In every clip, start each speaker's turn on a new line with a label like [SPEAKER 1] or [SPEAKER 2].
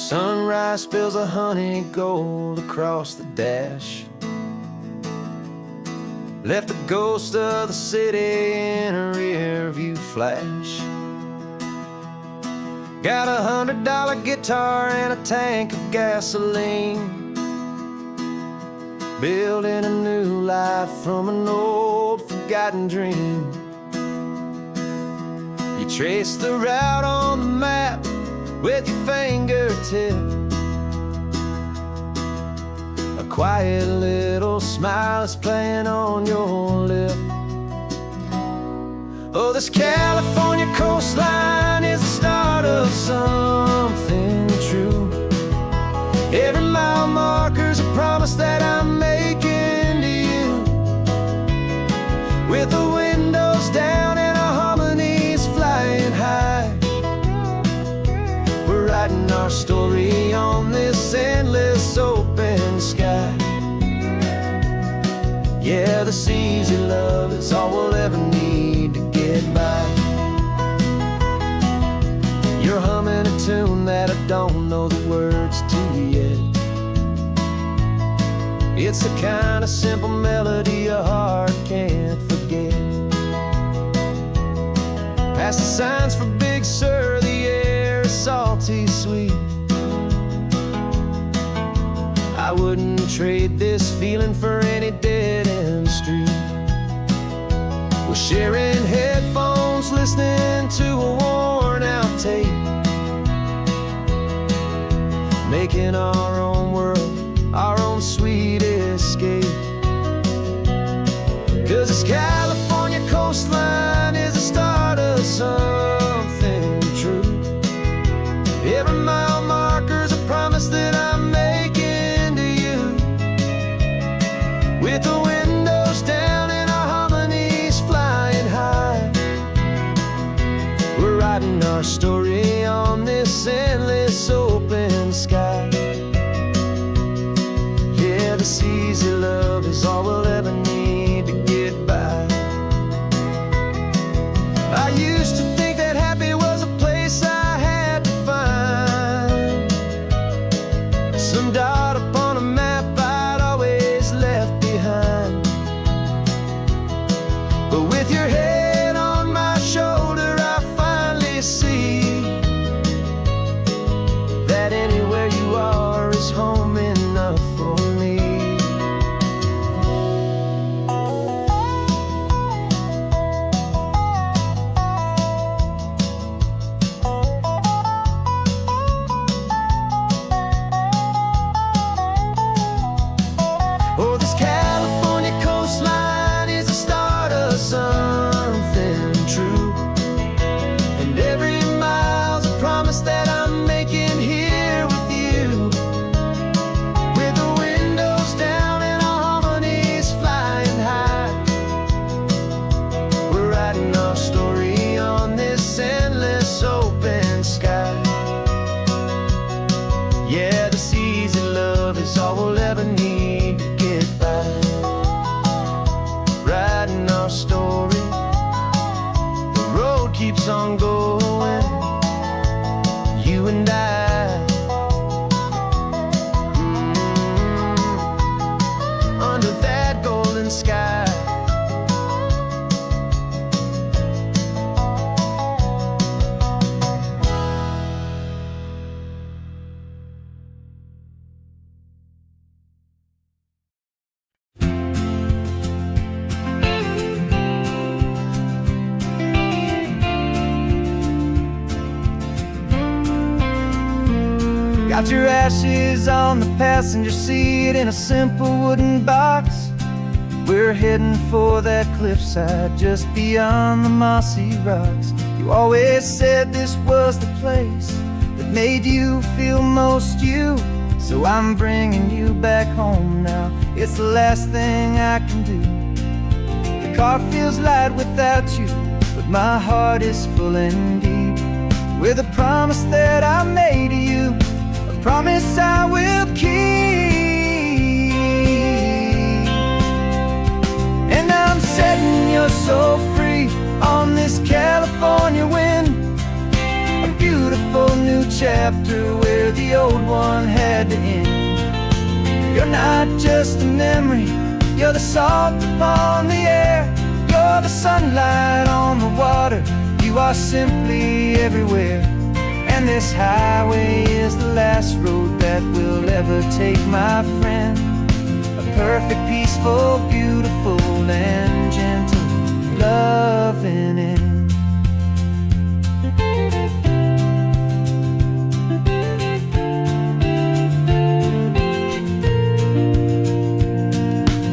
[SPEAKER 1] Sunrise spills a honey gold across the dash. Left the ghost of the city in a rear view flash. Got $100 guitar and a tank of gasoline, building a new life from an old forgotten dream. You trace the route on the map with your fingertip. A quiet little smile is playing on your lip. Oh, this California coastline is the start of something true. Every mile marker's a promise that I'm making to you. With the windows down and our harmonies flying high, we're writing our story on this endless open sky. Yeah, this easy love is all we'll ever need to get by. You're humming a tune that I don't know the words to yet. It's the kind of simple melody your heart can't forget. Past the signs for Big Sur, the air is salty sweet. I wouldn't trade this feeling for any dead-end street. We're sharing headphones, listening to a worn-out tape, making our own world, our own sweet escape. 'Cause this California coastline is the start of something true. Every mile marker's a promise that I'm making to you. With the windows down and our harmonies flying high, we're writing our story on this endless open sky. Yeah, this easy love is all we'll ever need to get by. I used to think that happy was a place I had to find, some dot upon a map I'd always left behind. But with your head on my shoulder, I finally see that anywhere you are is home enough for me. Oh, this California coastline is the start of something true. And every mile's a promise that I'm making here with you. With the windows down and our harmonies flying high, we're writing our story on this endless open sky. Yeah, this easy love is all we'll ever need to get by. Writing our story, the road keeps on going, you and I. Under that golden sky. Got your ashes on the passenger seat in a simple wooden box. We're heading for that cliffside just beyond the mossy rocks. You always said this was the place that made you feel most you. So I'm bringing you back home now. It's the last thing I can do. The car feels light without you, but my heart is full and deep with a promise that I made to you, a promise I will keep. And I'm setting your soul free on this California wind, a beautiful new chapter where the old one had to end. You're not just a memory, you're the salt upon the air. You're the sunlight on the water, you are simply everywhere. And this highway is the last road that we'll ever take, my friend. A perfect, peaceful, beautiful, and gentle, loving end.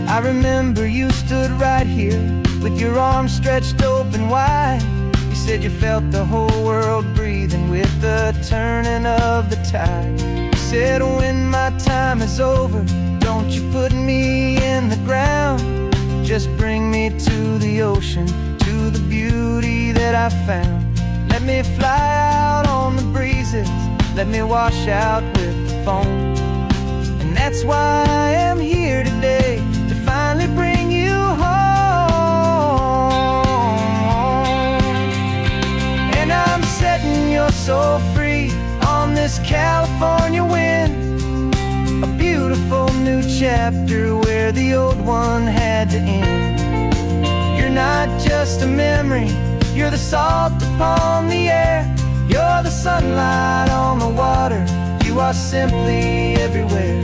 [SPEAKER 1] I remember you stood right here with your arms stretched open wide. You said you felt the whole world breathing with the turning of the tide. You said, when my time is over, don't you put me in the ground. Just bring me to the ocean, to the beauty that I found. Let me fly out on the breezes, let me wash out with the foam. And that's why I am here today, to finally bring you home. And I'm setting your soul free on this California wind. A beautiful new chapter where the old one had to end. You're not just a memory, you're the salt upon the air. You're the sunlight on the water, you are simply everywhere.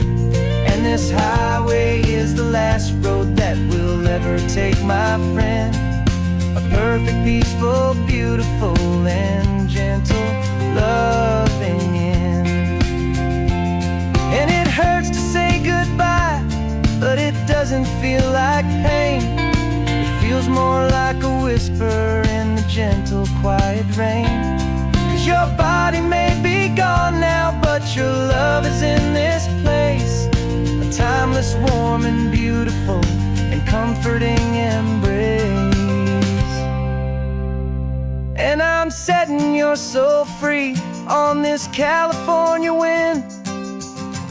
[SPEAKER 1] And this highway is the last road that we'll ever take, my friend. A perfect, peaceful, beautiful, and gentle, loving end. And it hurts to say goodbye, but it doesn't feel like pain. It feels more like a whisper in the gentle, quiet rain. 'Cause your body may be gone now, but your love is in this place. A timeless, warm, and beautiful, and comforting embrace. And I'm setting your soul free on this California wind.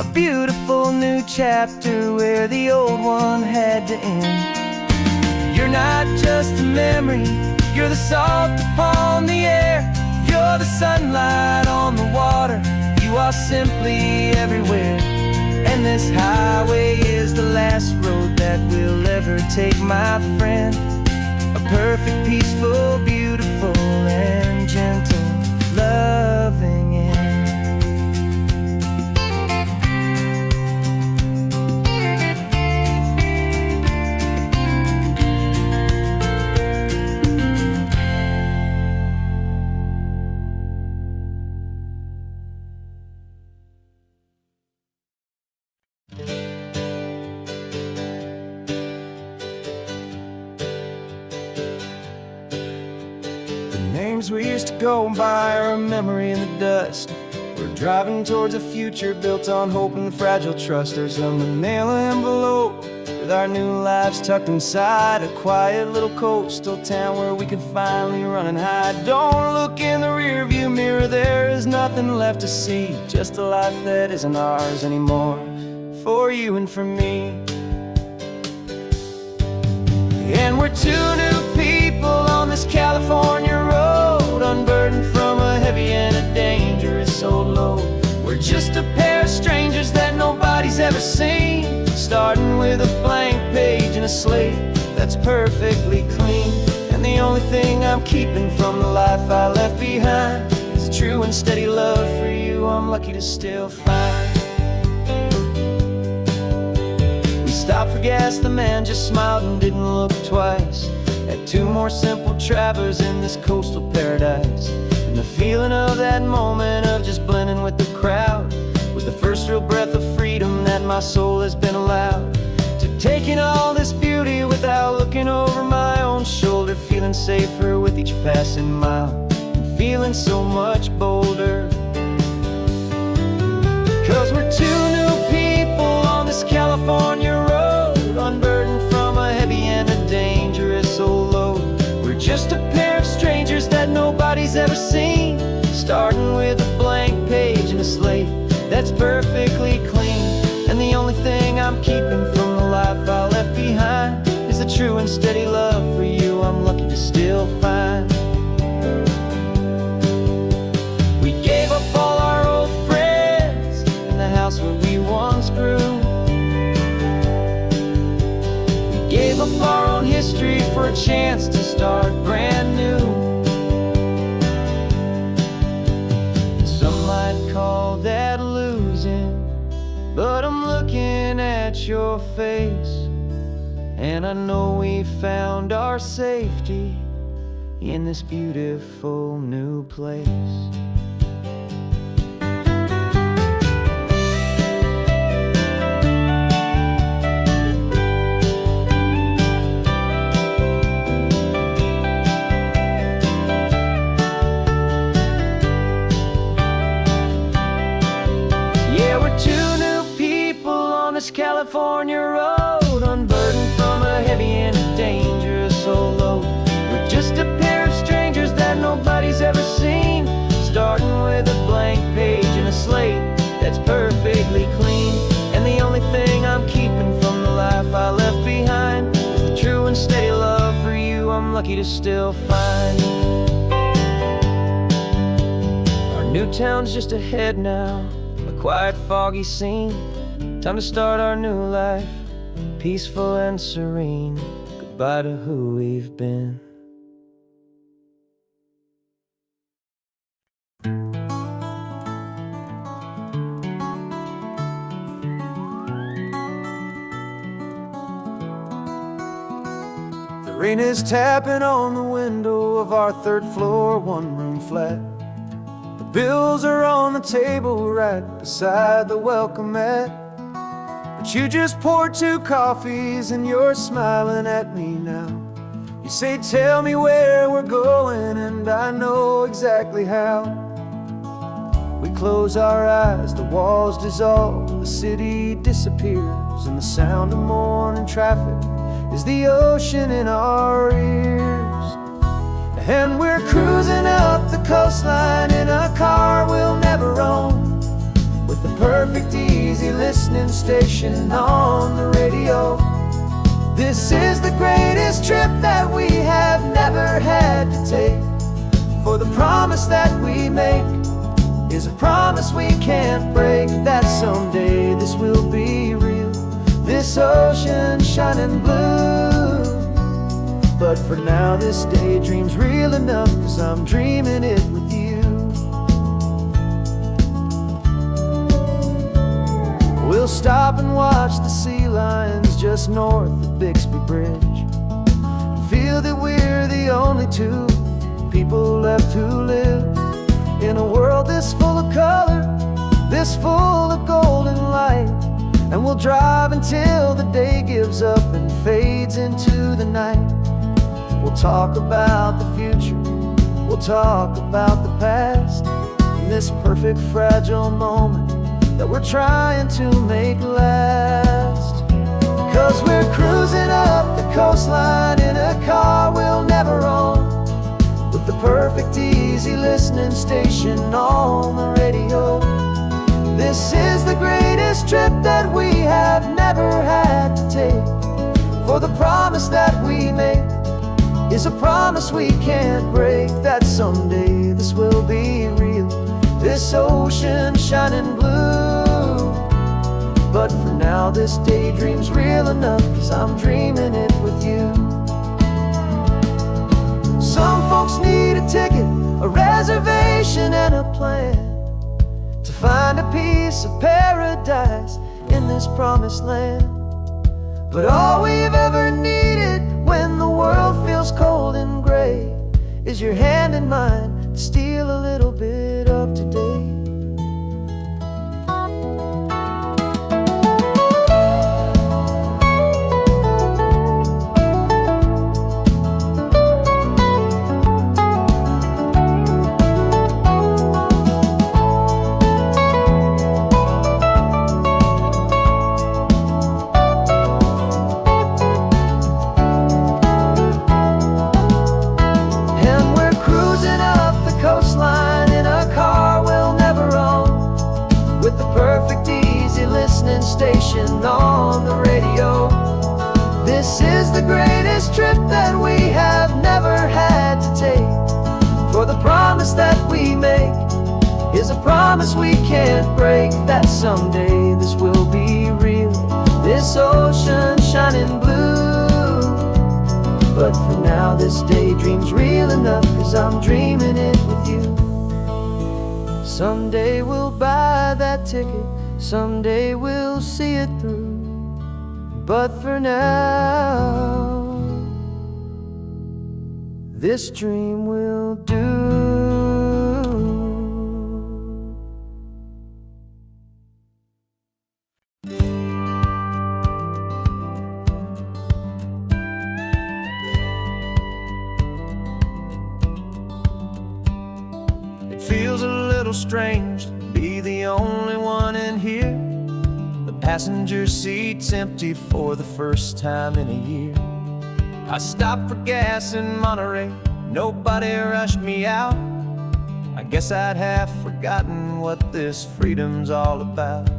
[SPEAKER 1] A beautiful new chapter where the old one had to end. You're not just a memory, you're the salt upon the air. You're the sunlight on the water, you are simply everywhere. And this highway is the last road that we'll ever take, my friend. A perfect, peaceful, beautiful, and gentle, loving end. Names we used to go by are a memory in the dust. We're driving towards a future built on hope and fragile trust. There's a manila envelope with our new lives tucked inside, a quiet little coastal town where we can finally run and hide. Don't look in the rearview mirror, there is nothing left to see, just a life that isn't ours anymore, for you and for me. And we're two new people on this California road, unburdened from a heavy and a dangerous old load. We're just a pair of strangers that nobody's ever seen, starting with a blank page and a slate that's perfectly clean. And the only thing I'm keeping from the life I left behind is a true and steady love for you I'm lucky to still find. We stopped for gas, the man just smiled and didn't look twice. Had two more simple travelers in this coastal paradise. And the feeling of that moment of just blending with the crowd was the first real breath of freedom that my soul has been allowed to take in all this beauty without looking over my own shoulder, feeling safer with each passing mile, and feeling so much bolder. 'Cause we're two new people on this California road, unburdened from a heavy and a dangerous old load. We're just a pair of strangers that nobody's ever seen, starting with a blank page and a slate that's perfectly clean. And the only thing I'm keeping from the life I left behind is a true and steady love for you I'm lucky to still find. We gave up all our for a chance to start brand new. Some might call that losing, but I'm looking at your face, and I know we found our safety in this beautiful new place. Yeah, we're two new people on this California road, unburdened from a heavy and a dangerous old load. We're just a pair of strangers that nobody's ever seen, starting with a blank page and a slate that's perfectly clean. And the only thing I'm keeping from the life I left behind is the true and steady love for you I'm lucky to still find. Our new town's just ahead now, a quiet, foggy scene. Time to start our new life, peaceful and serene. Goodbye to who we've been. The rain is tapping on the window of our third floor, one-room flat. The bills are on the table right beside the welcome mat. But you just poured 2 coffees and you're smiling at me now. You say, tell me where we're going, and I know exactly how. We close our eyes, the walls dissolve, the city disappears, and the sound of morning traffic is the ocean in our ears. And we're cruising up the coastline in a car we'll never own, with the perfect easy listening station on the radio. This is the greatest trip that we have never had to take, for the promise that we make is a promise we can't break, that someday this will be real, this ocean shining blue. But for now this daydream's real enough, 'cause I'm dreaming it with you. We'll stop and watch the sea lions just north of Bixby Bridge, and feel that we're the only 2 people left who live in a world this full of color, this full of golden light. And we'll drive until the day gives up and fades into the night. We'll talk about the future, we'll talk about the past, in this perfect fragile moment that we're trying to make last. 'Cause we're cruising up the coastline in a car we'll never own, with the perfect easy listening station on the radio. This is the greatest trip that we have never had to take, for the promise that we make is a promise we can't break, that someday this will be real, this ocean shining blue. But for now this daydream's real enough, 'cause I'm dreaming it with you. Some folks need a ticket, a reservation and a plan, to find a piece of paradise in this promised land. But all we've ever needed when the world feels cold and gray is your hand in mine to steal a little bit of today. Station on the radio. This is the greatest trip that we have never had to take, for the promise that we make is a promise we can't break, that someday this will be real, this ocean shining blue. But for now this daydream's real enough, 'cause I'm dreaming it with you. Someday we'll buy that ticket, someday we'll see it through. But for now, this dream will do. It feels a little strange to be the only one in here. The passenger seat's empty for the first time in a year. I stopped for gas in Monterey, nobody rushed me out. I guess I'd have forgotten what this freedom's all about.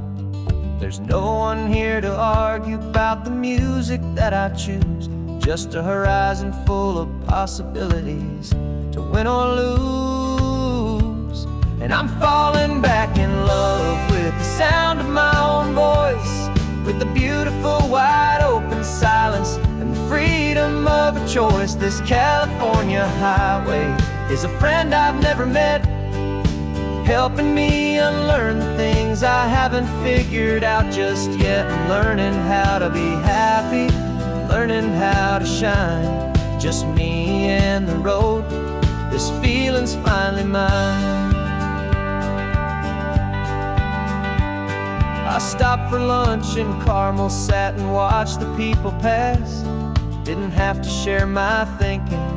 [SPEAKER 1] There's no one here to argue about the music that I choose, just a horizon full of possibilities to win or lose. And I'm falling back in love with the sound of my own voice, with the beautiful wide open silence and the freedom of a choice. This California highway is a friend I've never met, helping me unlearn the things I haven't figured out just yet. I'm learning how to be happy, learning how to shine, just me and the road. This feeling's finally mine. I stopped for lunch in Carmel, sat and watched the people pass. Didn't have to share my thinking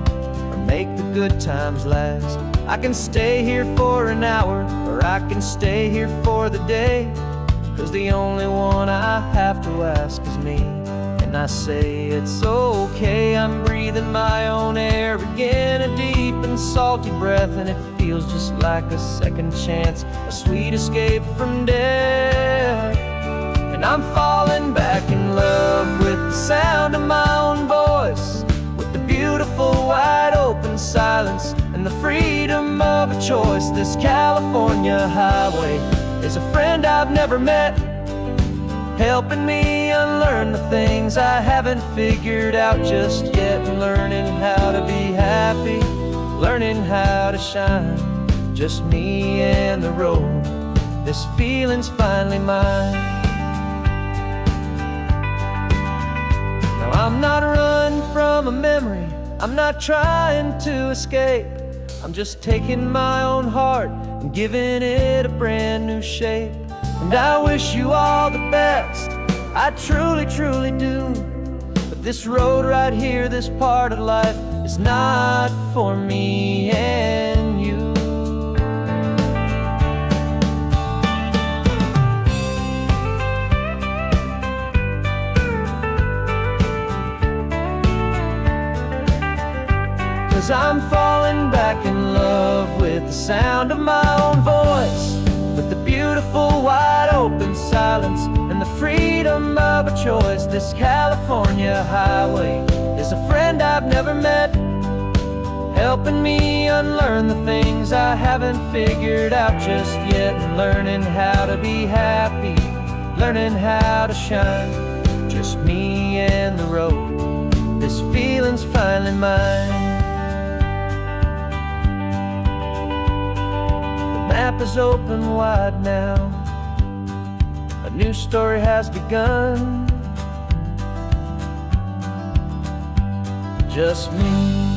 [SPEAKER 1] or make the good times last. I can stay here for an hour, or I can stay here for the day, 'cause the only one I have to ask is me. And I say it's okay, I'm breathing my own air again, a deep and salty breath, and it feels just like a second chance, a sweet escape from death. And I'm falling back in love with the sound of my own voice, with the beautiful wide open silence and the freedom of a choice. This California highway is a friend I've never met, helping me unlearn the things I haven't figured out just yet. And learning how to be happy, learning how to shine, just me and the road. This feeling's finally mine. Now I'm not running from a memory, I'm not trying to escape. I'm just taking my own heart and giving it a brand new shape. And I wish you all the best, I truly, truly do. But this road right here, this part of life, is not for me and you. Cause I'm falling back in love with the sound of my own voice, with the beautiful wide open silence and the freedom of a choice. This California highway is a friend I've never met, helping me unlearn the things I haven't figured out just yet. And learning how to be happy, learning how to shine, just me and the road. This feeling's finally mine. The map is open wide now, a new story has begun, just me.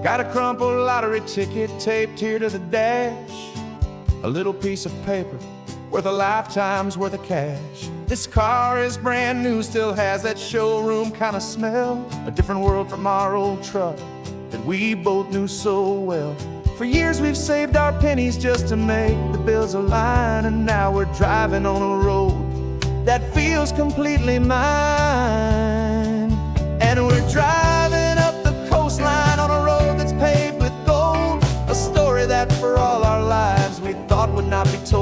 [SPEAKER 2] Got a crumpled lottery ticket taped here to the dash, a little piece of paper worth a lifetime's worth of cash. This car is brand new, still has that showroom kind of smell, a different world from our old truck that we both knew so well. For years we've saved our pennies just to make the bills align, and now we're driving on a road that feels completely mine. And we're driving up the coastline on a road that's paved with gold, a story that for all our lives we thought would not be told.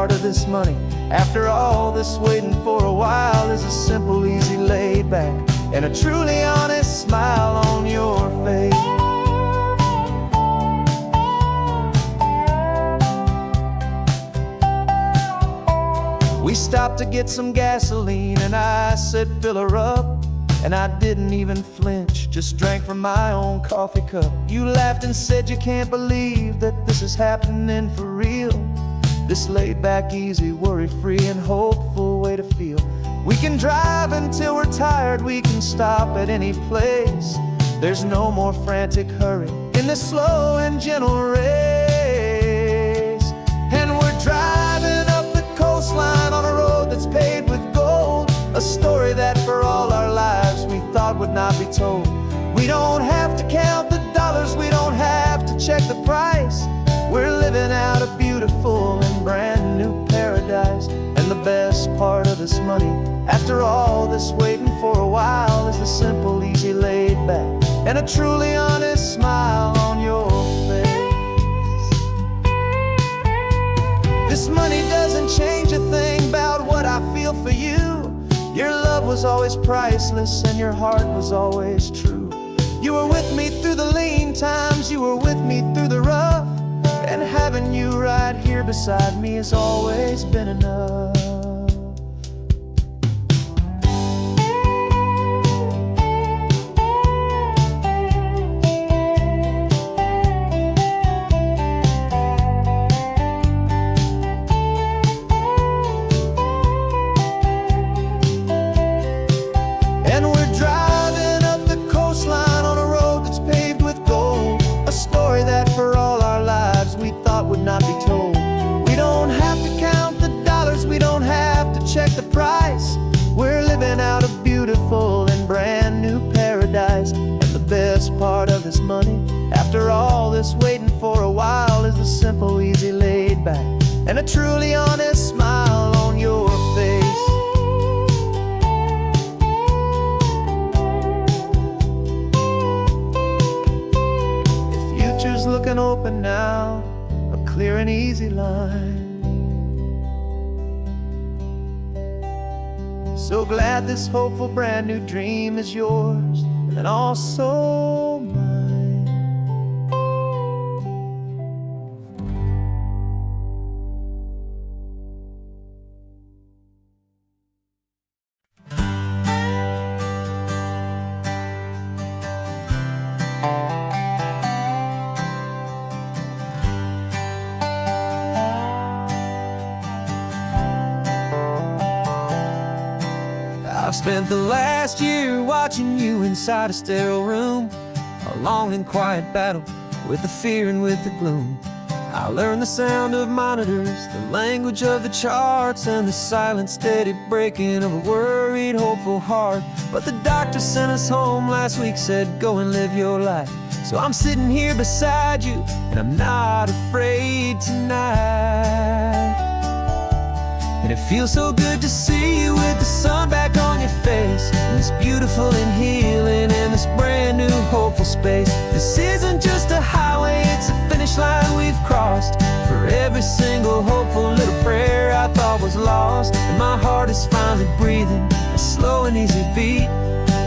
[SPEAKER 1] part of this money. After all this waiting for a while is a simple, easy, laid back, and a truly honest smile on your face. We stopped to get some gasoline and I said fill her up, and I didn't even flinch, just drank from my own coffee cup. You laughed and said you can't believe that this is happening for real. This laid back, easy, worry-free and hopeful way to feel. We can drive until we're tired, we can stop at any place. There's no more frantic hurry in this slow and gentle race. And we're driving up the coastline on a road that's paved with gold, a story that for all our lives we thought would not be told. We don't have to count the dollars, we don't have to check the price. We're living out a beautiful and brand new paradise. And the best part of this money, after all this waiting for a while, is the simple, easy, laid back, and a truly honest smile on your face. This money doesn't change a thing about what I feel for you. Your love was always priceless and your heart was always true. You were with me through the lean times, you were with me through the rough, and having you right here beside me has always been enough. And we're driving up the coastline on a road that's paved with gold, a story that for all our lives we thought would not be told. We don't have to count the dollars, we don't have to check the price. We're living out a beautiful and brand new paradise. And the best part of this money, after all this waiting for a while, is the simple, easy, laid back, and a truly honest smile on your face. Future's looking open now, a clear and easy line. So glad this hopeful brand new dream is yours and also mine. I've spent the last year watching you inside a sterile room, a long and quiet battle with the fear and with the gloom. I learned the sound of monitors, the language of the charts, and the silent, steady breaking of a worried, hopeful heart. But the doctor sent us home last week, said go and live your life. So I'm sitting here beside you, and I'm not afraid tonight. And it feels so good to see you with the sun back on your face, and this beautiful and healing in this brand new hopeful space. This isn't just a highway, it's a finish line we've crossed. For every single hopeful little prayer I thought was lost, and my heart is finally breathing a slow and easy beat.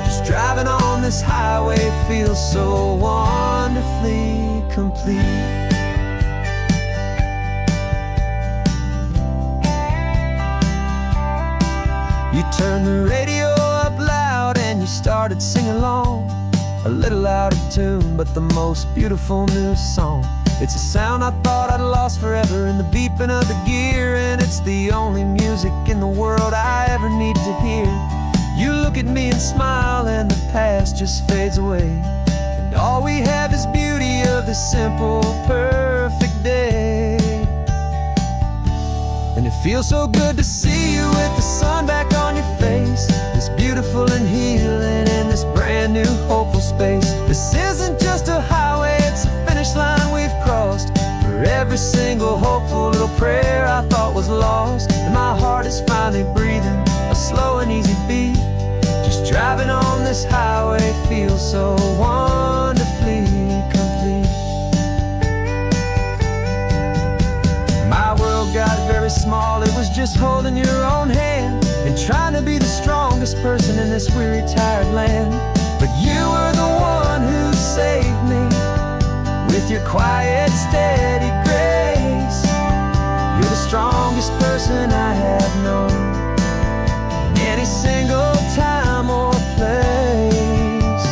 [SPEAKER 1] Just driving on this highway feels so wonderfully complete. You turned the radio up loud and you started singing along, a little out of tune, but the most beautiful new song. It's a sound I thought I'd lost forever in the beeping of the gear, and it's the only music in the world I ever need to hear. You look at me and smile and the past just fades away, and all we have is beauty of this simple, perfect day. And it feels so good to see you with the sun back on your face, this beautiful and healing in this brand new hopeful space. This isn't just a highway, it's a finish line we've crossed. For every single hopeful little prayer I thought was lost, and my heart is finally breathing a slow and easy beat. Just driving on this highway feels so wonderfully complete. My world got very small, it was just holding your own hand and trying to be the strongest person in this weary, tired land. But you were the one who saved me with your quiet, steady grace. You're the strongest person I have known in any single time or place.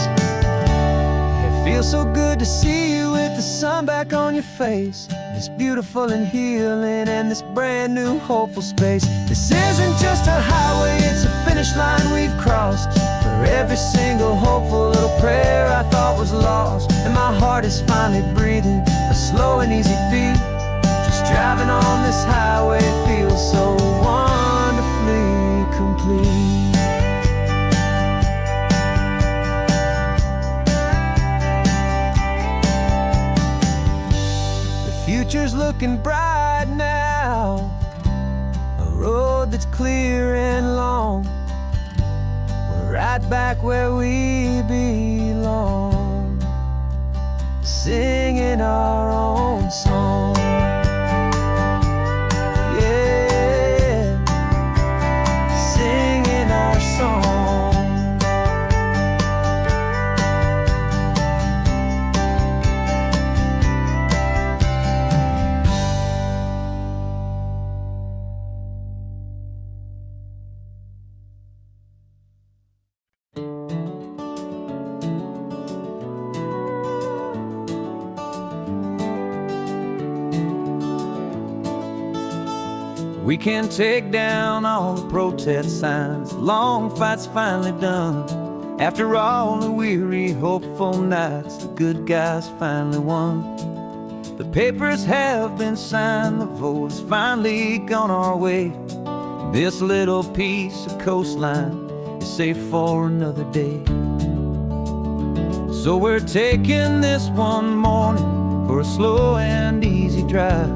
[SPEAKER 1] It feels so good to see you with the sun back on your face. This beautiful and healing and this brand new hopeful space. This isn't just a highway, it's a finish line we've crossed. For every single hopeful little prayer I thought was lost. And my heart is finally breathing a slow and easy beat. Just driving on this highway feels so wonderfully complete. Future's looking bright now, a road that's clear and long. We're right back where we belong, singing our own song. Yeah, singing our song. We can take down all the protest signs. Long fight's finally done. After all the weary, hopeful nights, the good guys finally won. The papers have been signed, the vote's finally gone our way. This little piece of coastline is safe for another day. So we're taking this one morning for a slow and easy drive,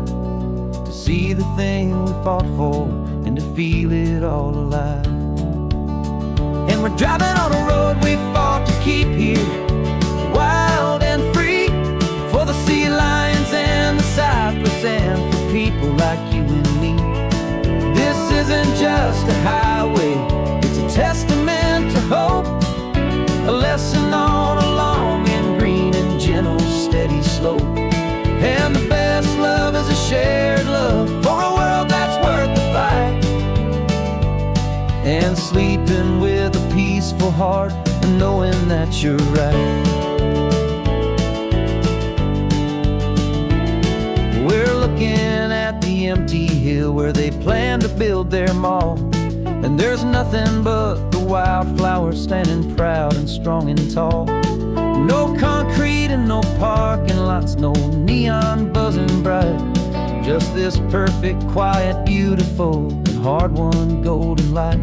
[SPEAKER 1] to see the thing we fought for and to feel it all alive. And we're driving on a road we fought to keep here, wild and free, for the sea lions and the cypress and for people like you and me. This isn't just a highway, it's a testament to hope, a lesson on a long and green and gentle steady slope. And the best love is a shared love for a world that's worth the fight, and sleeping with a peaceful heart and knowing that you're right. We're looking at the empty hill where they plan to build their mall, and there's nothing but the wildflowers standing proud and strong and tall. No concrete and no parking lots, no neon buzzing bright, just this perfect, quiet, beautiful, and hard-won golden light.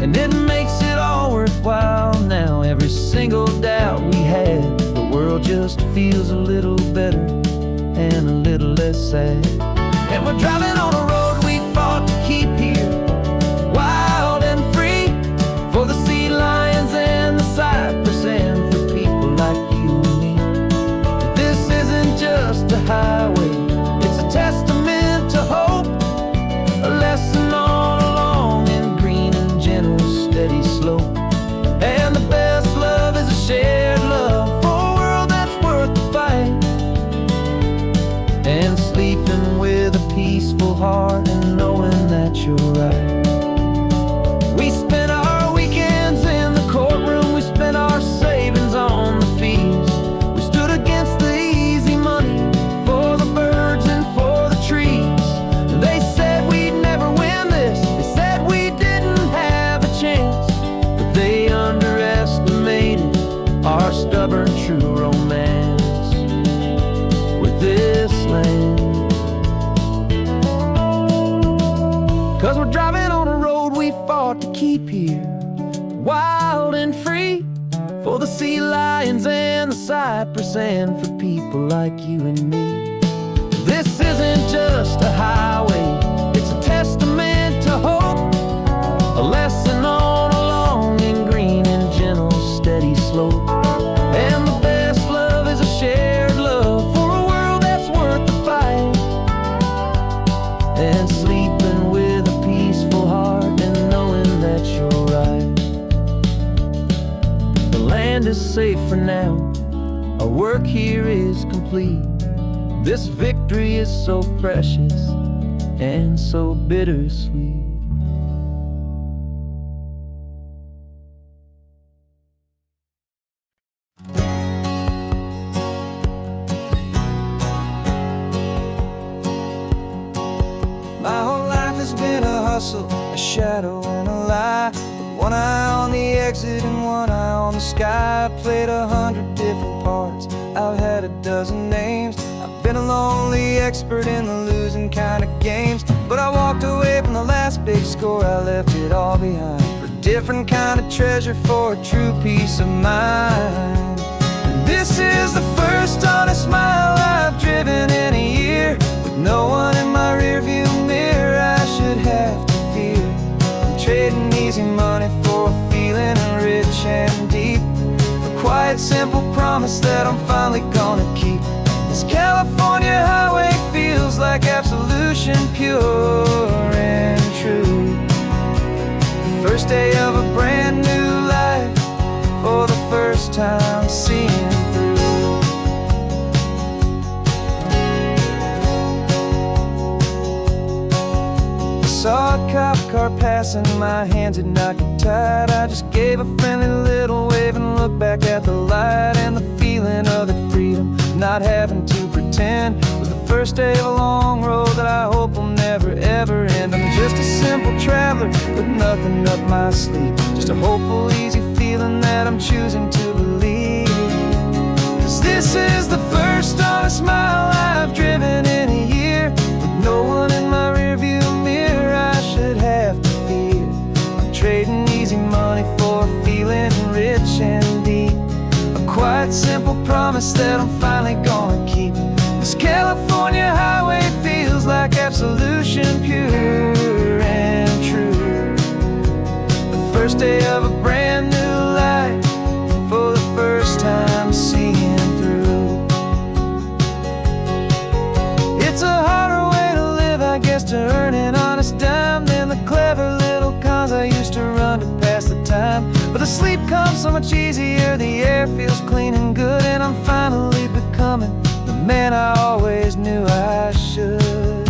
[SPEAKER 1] And it makes it all worthwhile now. Every single doubt we had, the world just feels a little better and a little less sad. And we're driving on a road we fought to keep here, wild and free, for the sea lions and the cypress and for people like you and me. This isn't just a highway, it's a testament to hope, a lesson on a long and green and gentle steady slope. And the best love is a shared love for a world that's worth the fight, and sleeping with a peaceful heart and knowing that you're right. We spent our weekends in the courtroom, we spent our savings on the fees. We stood against the easy money for the birds and for the trees. They said we'd never win this, they said we didn't have a chance, but they underestimated our stubborn true romance with this land. 'Cause we're driving on a road we fought to keep here, wild and free, for the sea lions and the cypress and for people like you and me. This isn't just a highway, it's a testament to hope, a lesson on a long and green and gentle steady slope. And the best love is a shared love for a world that's worth the fight, and sleeping safe for now. Our work here is complete. This victory is so precious and so bittersweet. My whole life has been a hustle, a shadow and a lie, with one eye on the exit and one eye on the sky. I played 100 different parts, I've had a dozen names. I've been a lonely expert in the losing kind of games, but I walked away from the last big score. I left it all behind for a different kind of treasure, for a true peace of mind. And this is the first honest mile I've driven in a year, with no one in my rearview mirror I should have to fear. I'm trading easy money for a feeling rich and deep, a quiet, simple promise that I'm finally gonna keep. This California highway feels like absolution, pure and true. The first day of a brand new life, for the first time seeing through. Saw a cop car passing, my hands had not got tied. I just gave a friendly little wave and looked back at the light. And the feeling of the freedom, not having to pretend, was the first day of a long road that I hope will never ever end. I'm just a simple traveler with nothing up my sleeve, just a hopeful, easy feeling that I'm choosing to believe. 'Cause this is the first honest mile I've driven in a year, with no one in my rearview mirror I should have to fear. I'm trading easy money for a feeling rich and deep, a quiet, simple promise that I'm finally gonna keep. This California highway feels like absolution, pure and true. The first day of a brand new life, for the first time seeing through. It's a harder way to live, I guess, to earn an honest dime than the clever little cons I used to run to pass the time. But the sleep comes so much easier, the air feels clean and good, and I'm finally becoming the man I always knew I should.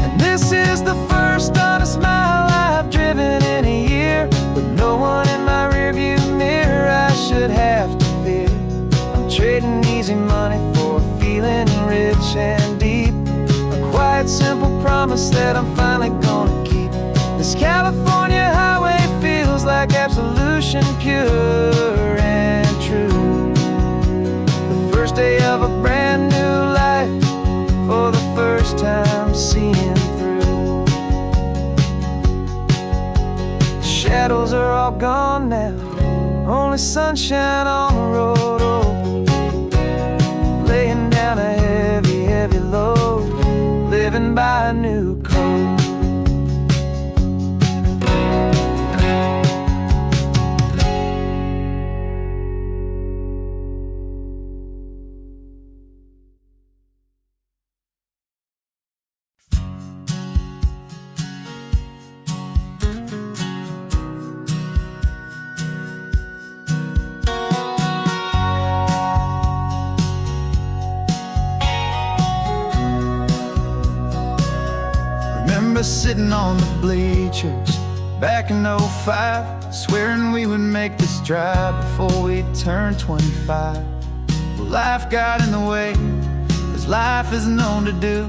[SPEAKER 1] And this is the first honest mile I've driven in a year, with no one in my rearview mirror I should have to fear. I'm trading easy money for a feeling rich and deep, a quiet, simple promise that I'm finally gonna keep. This California highway feels like absolution, pure and true. The first day of a brand new life, for the first time seeing through. The shadows are all gone now, only sunshine on the road. Oh, laying down a heavy, heavy load, living by a new code. Remember sitting on the bleachers back in '05, swearing we would make this drive before we turned 25. Well, life got in the way, as life is known to do,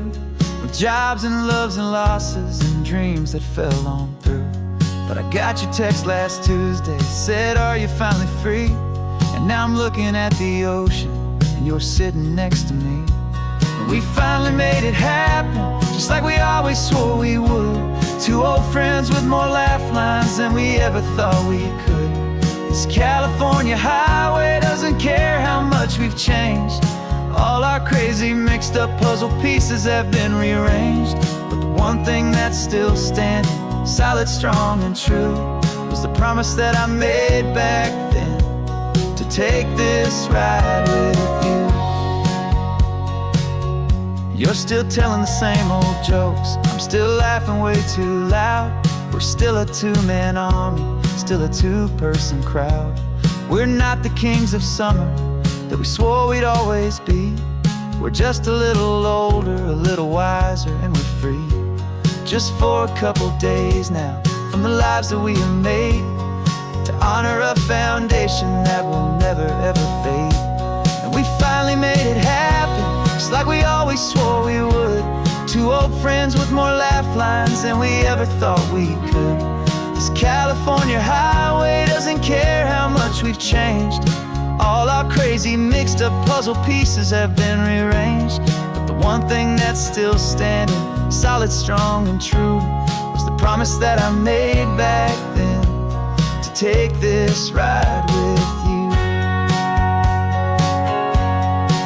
[SPEAKER 1] with jobs and loves and losses and dreams that fell on through. But I got your text last Tuesday, said, are you finally free? And now I'm looking at the ocean, and you're sitting next to me. We finally made it happen, just like we always swore we would. Two old friends with more laugh lines than we ever thought we could. This California highway doesn't care how much we've changed. All our crazy mixed up puzzle pieces have been rearranged, but the one thing that's still standing, solid, strong and true, was the promise that I made back then, to take this ride with you. You're still telling the same old jokes, I'm still laughing way too loud. We're still a two-man army, still a two-person crowd. We're not the kings of summer that we swore we'd always be. We're just a little older, a little wiser, and we're free. Just for a couple days now, from the lives that we have made, to honor a foundation that will never ever fade. And we finally made it happen, just like we always swore we would. Two old friends with more laugh lines than we ever thought we could. This California highway doesn't care how much we've changed. All our crazy mixed up puzzle pieces have been rearranged, but the one thing that's still standing, solid, strong, and true, was the promise that I made back then, to take this ride with you.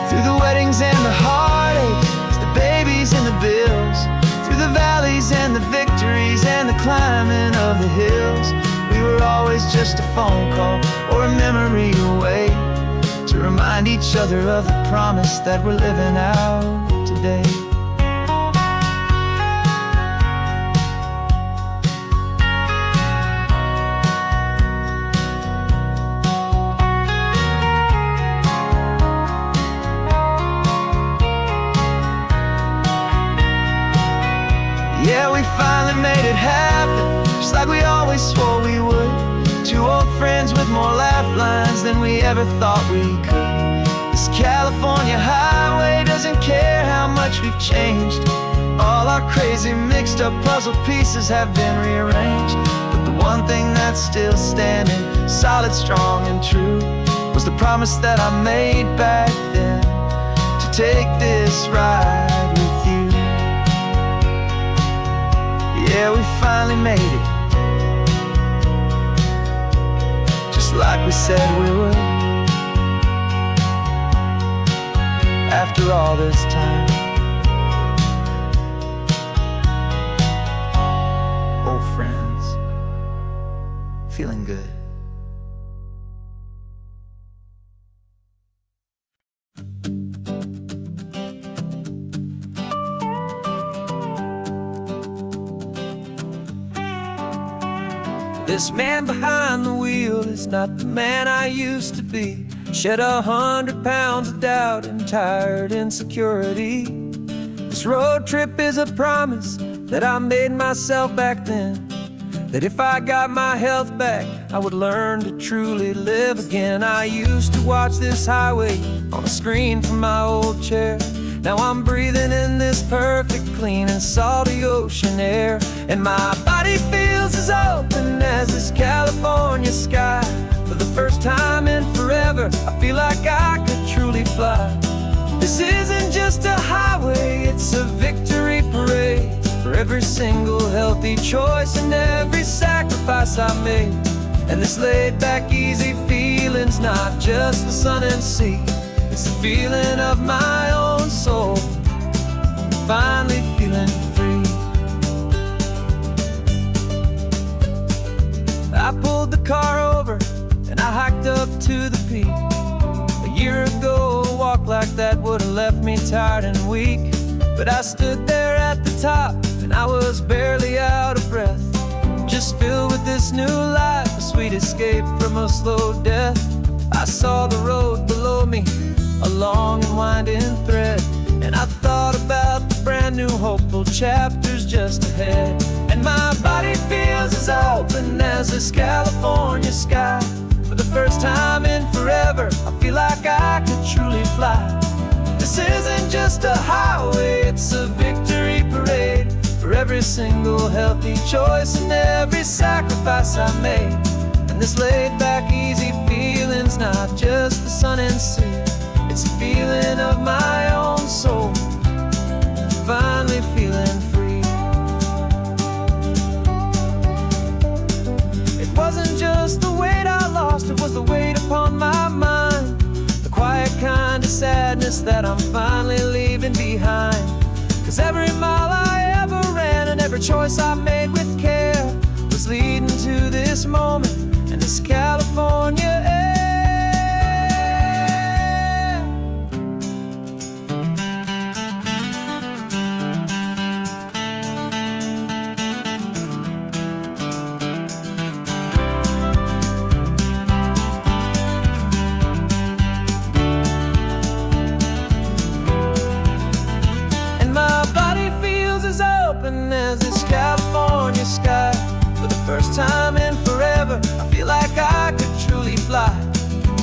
[SPEAKER 1] Through the weddings and the heartaches, the babies and the bills, through the valleys and the victories and the climbing of the hills, we were always just a phone call or a memory away, to remind each other of the promise that we're living out today. Yeah, we finally made it happen, just like we always swore we would. Two old friends with more laugh lines than we ever thought we could. This California highway doesn't care how much we've changed. All our crazy mixed up puzzle pieces have been rearranged, but the one thing that's still standing, solid, strong, and true, was the promise that I made back then, to take this ride with you. Yeah, we finally made it, just like we said we would. After all this time, old friends, feeling good. This man behind the wheel is not the man I used to be. Shed 100 pounds of doubt and tired insecurity. This road trip is a promise that I made myself back then, that if I got my health back, I would learn to truly live again. I used to watch this highway on a screen from my old chair. Now I'm breathing in this perfect, clean and salty ocean air, and my body feels as open as this California sky. For the first time in forever, I feel like I could truly fly. This isn't just a highway, it's a victory parade, for every single healthy choice and every sacrifice I made. And this laid back, easy feeling's not just the sun and sea, it's the feeling of my own soul, finally feeling free. I pulled the car over and I hiked up to the peak. A year ago, a walk like that would have left me tired and weak, but I stood there at the top and I was barely out of breath, just filled with this new life, a sweet escape from a slow death. I saw the road below me, a long and winding thread, and I thought about the brand new hopeful chapters just ahead. And my body feels as open as this California sky. For the first time in forever, I feel like I could truly fly. This isn't just a highway, it's a victory parade, for every single healthy choice and every sacrifice I made. And this laid back, easy feeling's not just the sun and sea, it's a feeling of my own soul, finally feeling free. It wasn't just the weight I lost, it was the weight upon my mind, the quiet kind of sadness that I'm finally leaving behind. Cause every mile I ever ran and every choice I made with care was leading to this moment and this California air. first time in forever, I feel like I could truly fly.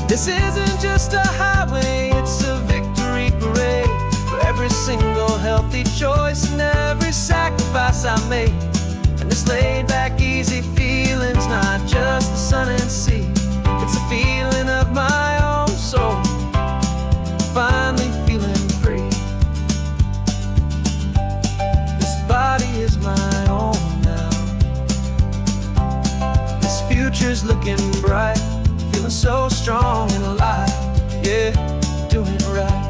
[SPEAKER 1] This isn't just a highway, it's a victory parade for every single healthy choice and every sacrifice I made. And this laid back, easy feeling's not just the sun and sea, it's a feeling of my own soul, finally feeling free. This body is my own now. This future's looking bright, feeling so strong and alive. Yeah, doing it right.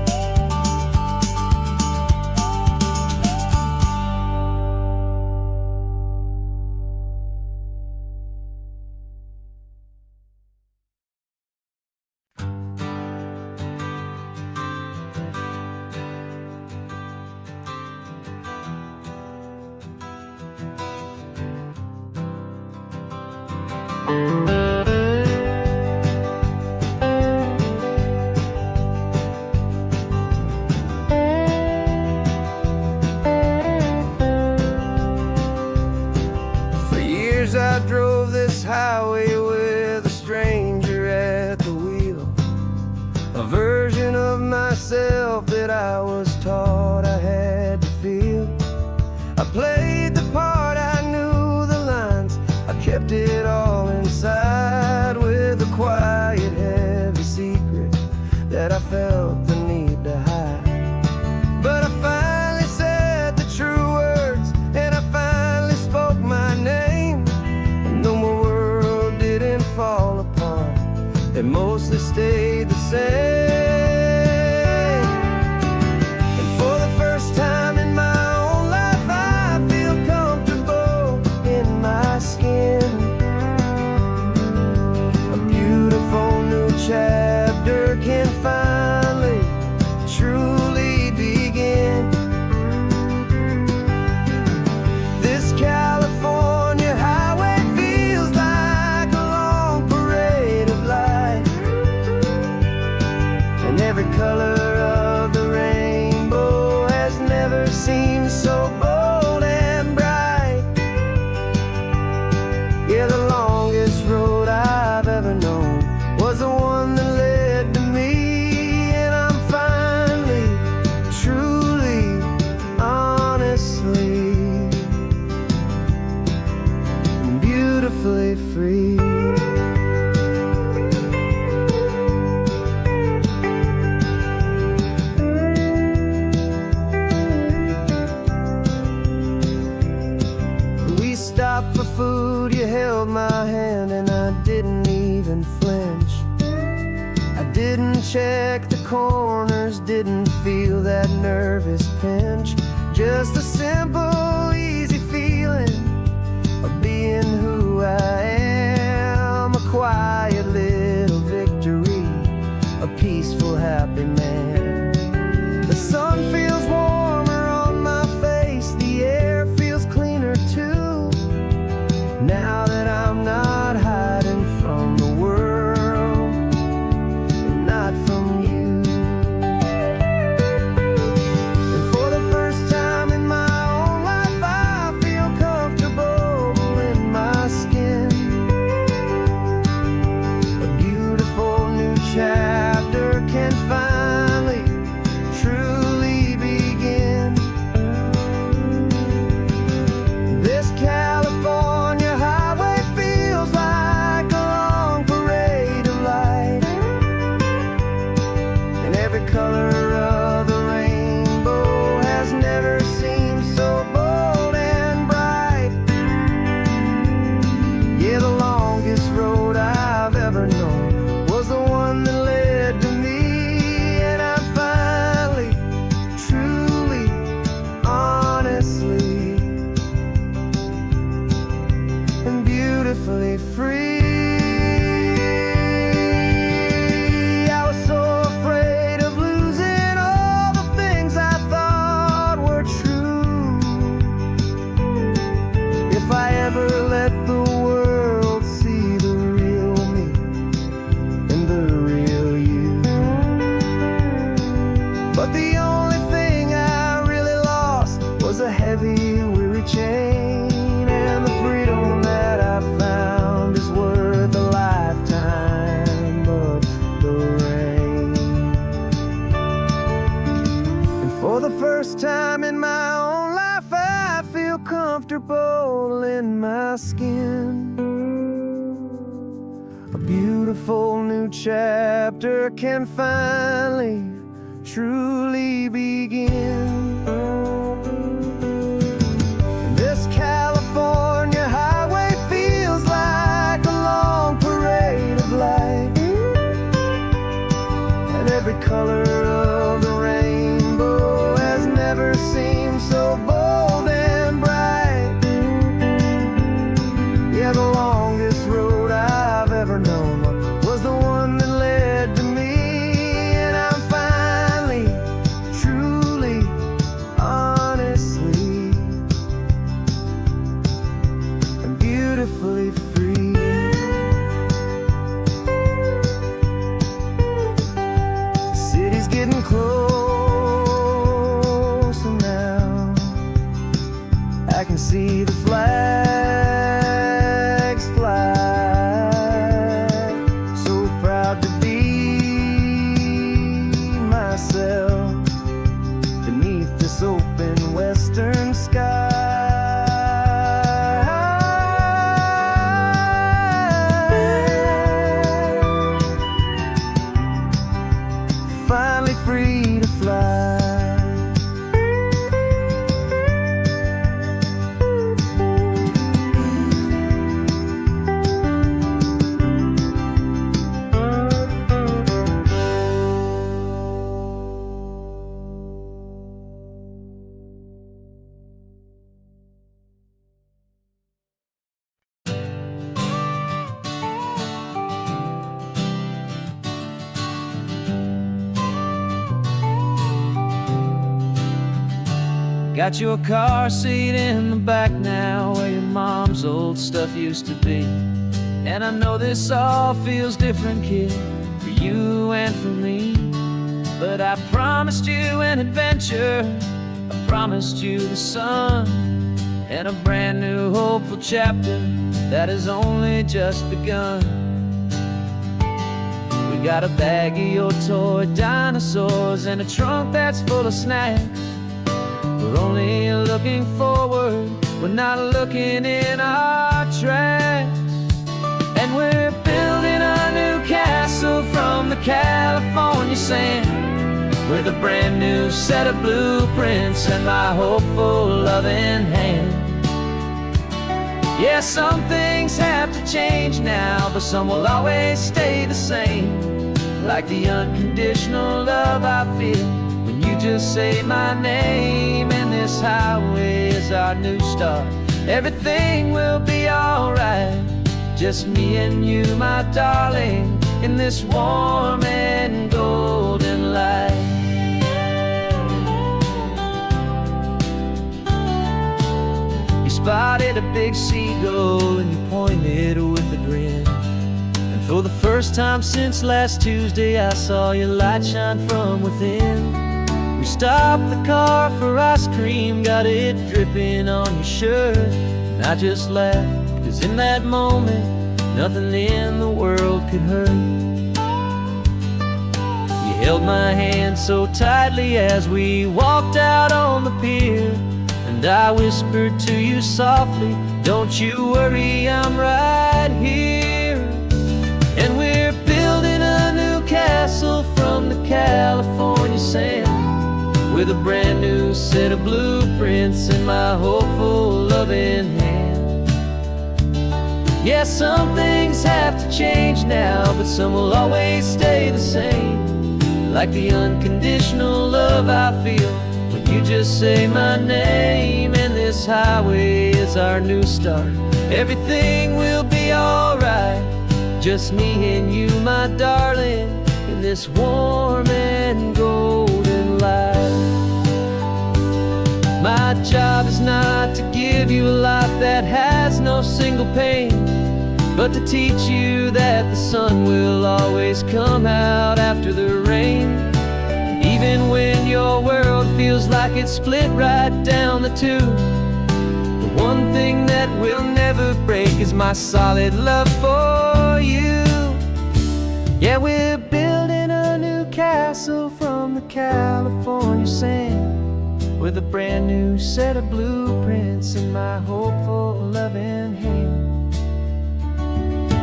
[SPEAKER 1] For years I drove this highway with a stranger at the wheel, a version of myself that I was taught I had to feel. I played the part, I knew the lines, I kept it all inside with a quiet, heavy secret that I felt the need to hide. But I finally said the true words, and I finally spoke my name. And though my world didn't fall apart, it mostly stayed the same. And for the first time in my own life, I feel comfortable in my skin. A beautiful new chapter can finally truly begin. This California highway feels like a long parade of light, and every color of the rainbow has never seemed so bold and bright. Yeah, the longest road I've ever known was the one that led to me, and I'm finally, truly, honestly, and beautifully free. We stopped for food, you held my hand, and I didn't even flinch. I didn't check the corners, didn't feel that nervous pinch. Just a simple, easy feeling of being who I am. A quiet little victory, a peaceful, happy man. The sun feels warmer on my face, the air feels cleaner too, now that I'm not hiding from the world, and not from you. And for the first time in my own life, I feel comfortable in my skin. A beautiful new chapter can finally truly begin. This California highway feels like a long parade of light, and every color of the rainbow has never seemed so bold and bright. Yeah, the longest road I've ever known was the one that led to me, and I'm finally, truly, honestly, and beautifully free. I was so afraid of losing all the things I thought were true. If I ever let the world see the real me and the real you. But the only thing I really lost was a heavy, weary chain and the freedom that I For the first time in my own life, I feel comfortable in my skin. A beautiful new chapter can finally, truly begin. This California highway feels like a long parade of light, and every color of the rainbow has never seemed so bold and bright. Yeah, the longest road I've ever known was the one that led to me, and I'm finally, truly, honestly, and beautifully free. The city's getting closer now. I can see the flags fly. So proud to be myself beneath this open western sky. Finally free to fly. Got your car seat in the back now, where your mom's old stuff used to be. And I know this all feels different, kid, for you and for me. But I promised you an adventure, I promised you the sun, and a brand new hopeful chapter that has only just begun. We got a bag of your toy dinosaurs and a trunk that's full of snacks. We're only looking forward, we're not looking in our tracks. And we're building a new castle from the California sand, with a brand new set of blueprints and my hopeful loving hand. Yeah, some things have to change now, but some will always stay the same. Like the unconditional love I feel when you just say my name. And this highway is our new start. Everything will be alright, just me and you, my darling, in this warm and golden light. You spotted a big seagull and you pointed with a grin. And for the first time since last Tuesday, I saw your light shine from within. We stopped the car for ice cream, got it dripping on your shirt. And I just laughed, 'cause in that moment, nothing in the world could hurt. You held my hand so tightly as we walked out on the pier, and I whispered to you softly, don't you worry, I'm right here. And we're building a new castle from the California sand, with a brand new set of blueprints in my hopeful loving hand. Yeah, some things have to change now, but some will always stay the same. Like the unconditional love I feel when you just say my name. And this highway is our new start. Everything will be alright, just me and you, my darling, in this warm and golden light. My job is not to give you a life that has no single pain, but to teach you that the sun will always come out after the rain. Even when your world feels like it's split right down the two, the one thing that will never break is my solid love for you. Yeah, we're building a new castle from the California sand, with a brand new set of blueprints in my hopeful, loving hand.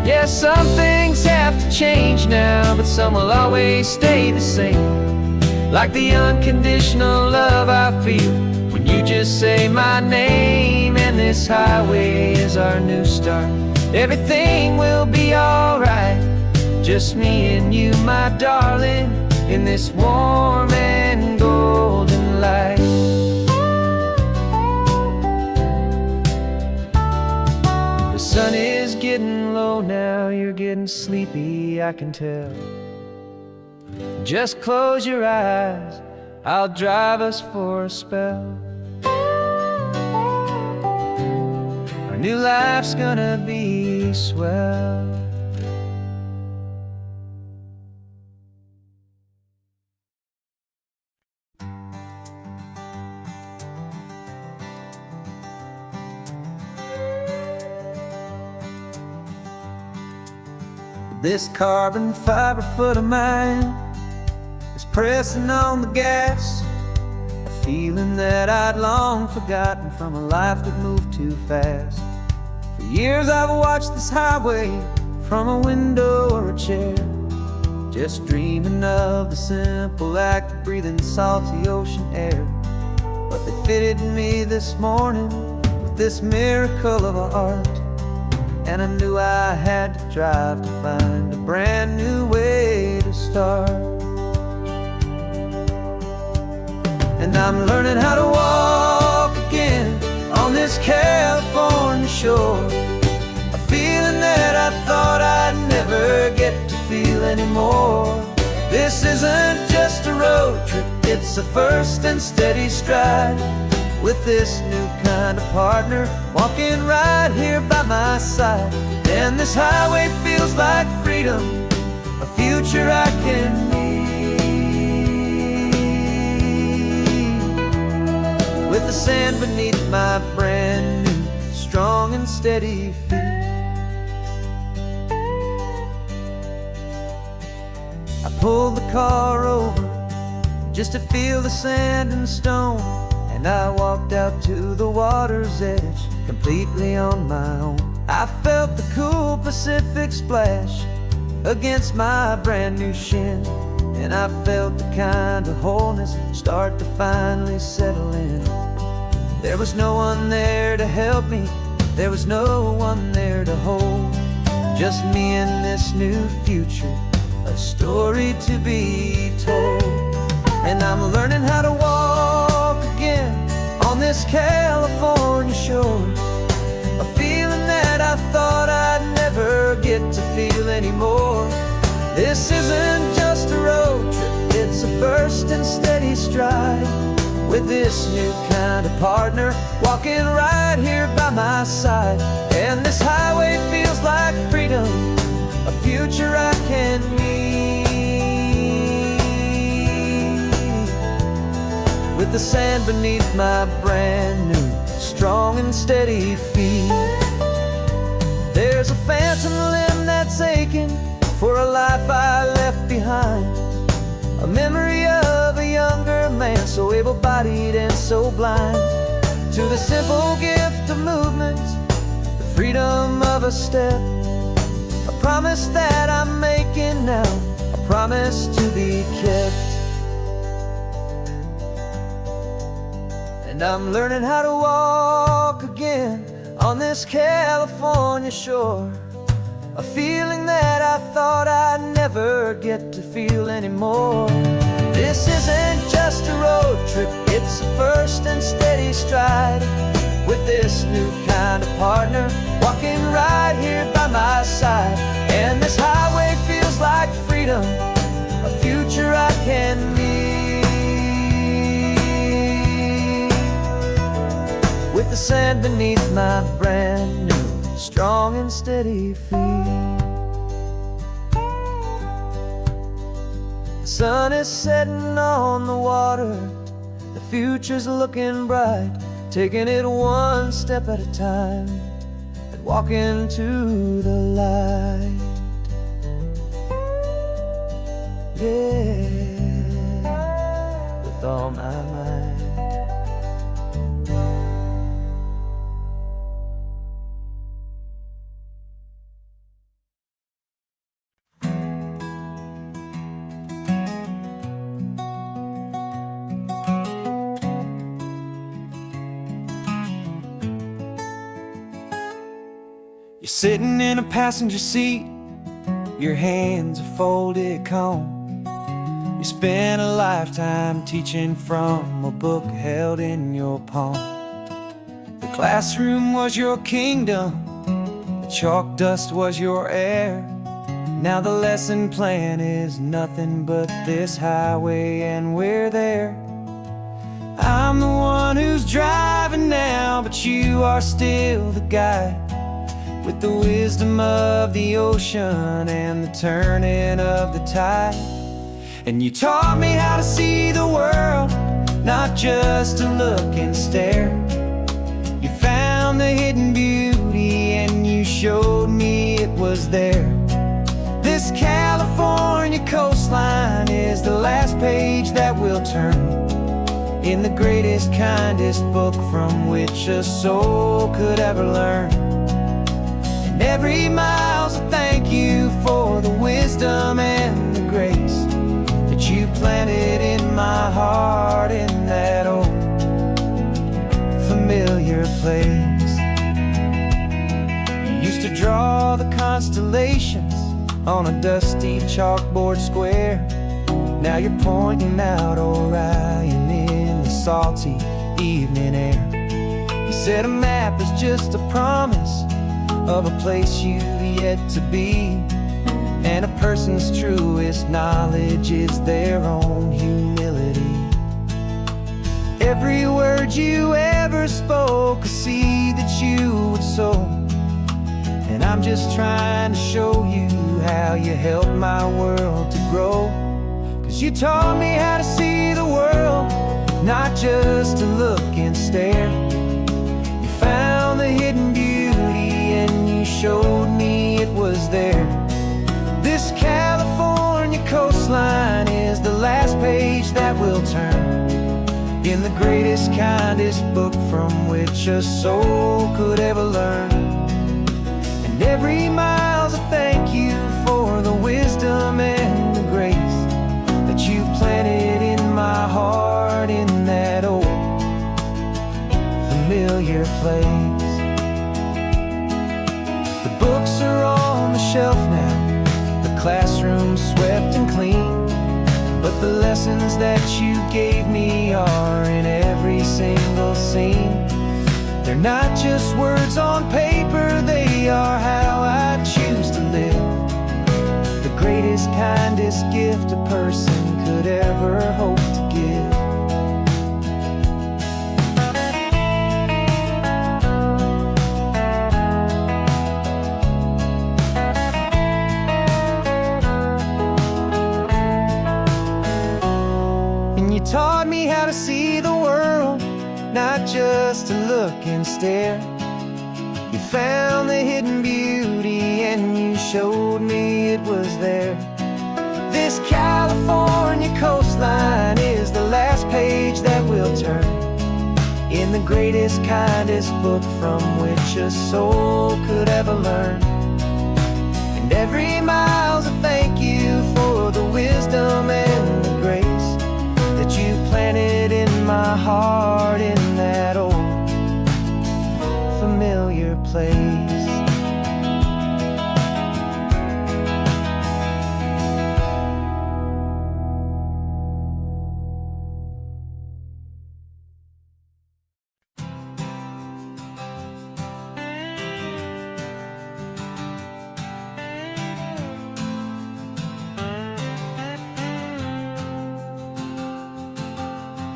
[SPEAKER 1] Yeah, some things have to change now, but some will always stay the same. Like the unconditional love I feel when you just say my name. And this highway is our new start. Everything will be alright, just me and you, my darling, in this warm and golden light. The sun is getting low now, you're getting sleepy, I can tell. Just close your eyes, I'll drive us for a spell. Our new life's gonna be swell. This carbon fiber foot of mine is pressing on the gas, a feeling that I'd long forgotten from a life that moved too fast. For years I've watched this highway from a window or a chair, just dreaming of the simple act of breathing salty ocean air. But they fitted me this morning with this miracle of art, and I knew I had to drive to find a brand new way to start. And I'm learning how to walk again on this California shore, a feeling that I thought I'd never get to feel anymore. This isn't just a road trip, it's a first and steady stride, with this new kind of partner walking right here by my side. And this highway feels like freedom, a future I can need, with the sand beneath my brand new strong and steady feet. I pulled the car over just to feel the sand and stone, and I walked out to the water's edge completely on my own. I felt the cool Pacific splash against my brand new shin, and I felt the kind of wholeness start to finally settle in. There was no one there to help me, there was no one there to hold, just me and this new future, a story to be told. And I'm learning how to walk again on this California shore, a feeling that I thought I'd never get to feel anymore. This isn't just a road trip, it's a first and steady stride, with this new kind of partner walking right here by my side. And this highway feels like freedom, a future I can meet, with the sand beneath my brand new strong and steady feet. There's a phantom limb that's aching for a life I left behind, a memory of a younger man so able-bodied and so blind, to the simple gift of movement, the freedom of a step, a promise that I'm making now, a promise to be kept. And I'm learning how to walk again on this California shore, a feeling that I thought I'd never get to feel anymore. This isn't just a road trip, it's a first and steady stride, with this new kind of partner walking right here by my side. And this highway feels like freedom, a future I can meet, with the sand beneath my brand new strong and steady feet. The sun is setting on the water, the future's looking bright, taking it one step at a time and walking to the light. Yeah, with all my might. You're sitting in a passenger seat, your hands are folded calm. You spent a lifetime teaching from a book held in your palm. The classroom was your kingdom, the chalk dust was your air. Now the lesson plan is nothing but this highway and we're there. I'm the one who's driving now, but you are still the guide, with the wisdom of the ocean and the turning of the tide. And you taught me how to see the world, not just to look and stare. You found the hidden beauty and you showed me it was there. This California coastline is the last page that we'll turn in the greatest, kindest book from which a soul could ever learn. And every mile's a thank you for the wisdom and the grace that you planted in my heart in that old familiar place. You used to draw the constellations on a dusty chalkboard square. Now you're pointing out Orion in the salty evening air. You said a map is just a promise of a place you've yet to be, and a person's truest knowledge is their own humility. Every word you ever spoke, a seed that you would sow, and I'm just trying to show you how you helped my world to grow. 'Cause you taught me how to see the world, not just to look and stare. You found the hidden beauty and you showed me it was there. This California coastline is the last page that we'll turn in the greatest, kindest book from which a soul could ever learn. And every mile's a thank you for the wisdom and the grace that you planted in my heart in that old familiar place. The books are on the shelf now, the classroom swept and clean, but the lessons that you gave me are in every single scene. They're not just words on paper, they are how I choose to live. The greatest, kindest gift a person could ever hope to give. And you taught me how to see the world, not just to look and stare. You found the hidden beauty and you showed me it was there. This California coastline is the last page that we'll turn in the greatest, kindest book from which a soul could ever learn. And every mile's a thank you for the wisdom and the grace that you planted in my heart in that old familiar place.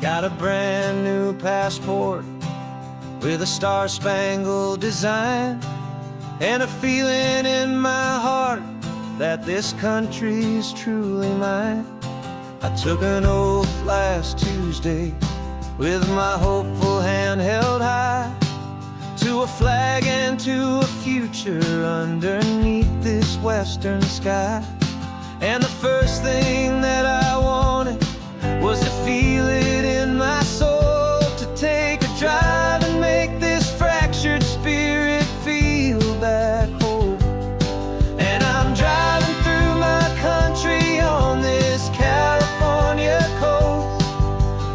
[SPEAKER 1] Got a brand new passport with a star-spangled design, and a feeling in my heart that this country's truly mine. I took an oath last Tuesday with my hopeful hand held high, to a flag and to a future underneath this western sky. And the first thing that I wanted was to feel it in my soul, to take a drive and make this fractured spirit feel back home. And I'm driving through my country on this California coast,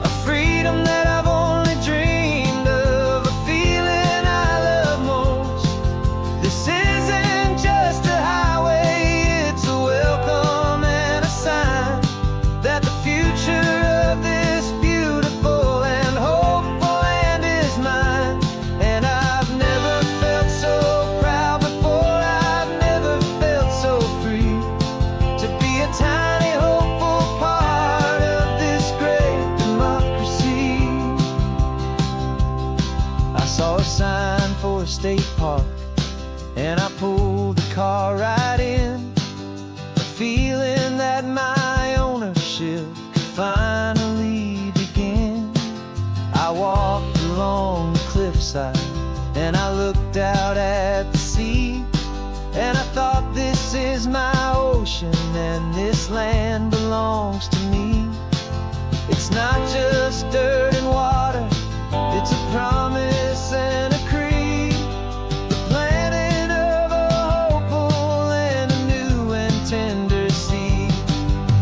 [SPEAKER 1] a freedom that I've only dreamed of, a feeling I love most. This is state park, and I pulled the car right in, feeling that my ownership could finally begin. I walked along the cliffside and I looked out at the sea, and I thought, this is my ocean and this land belongs to me. It's not just dirt and water, it's a promise and a creed, the planting of a hopeful and a new and tender seed.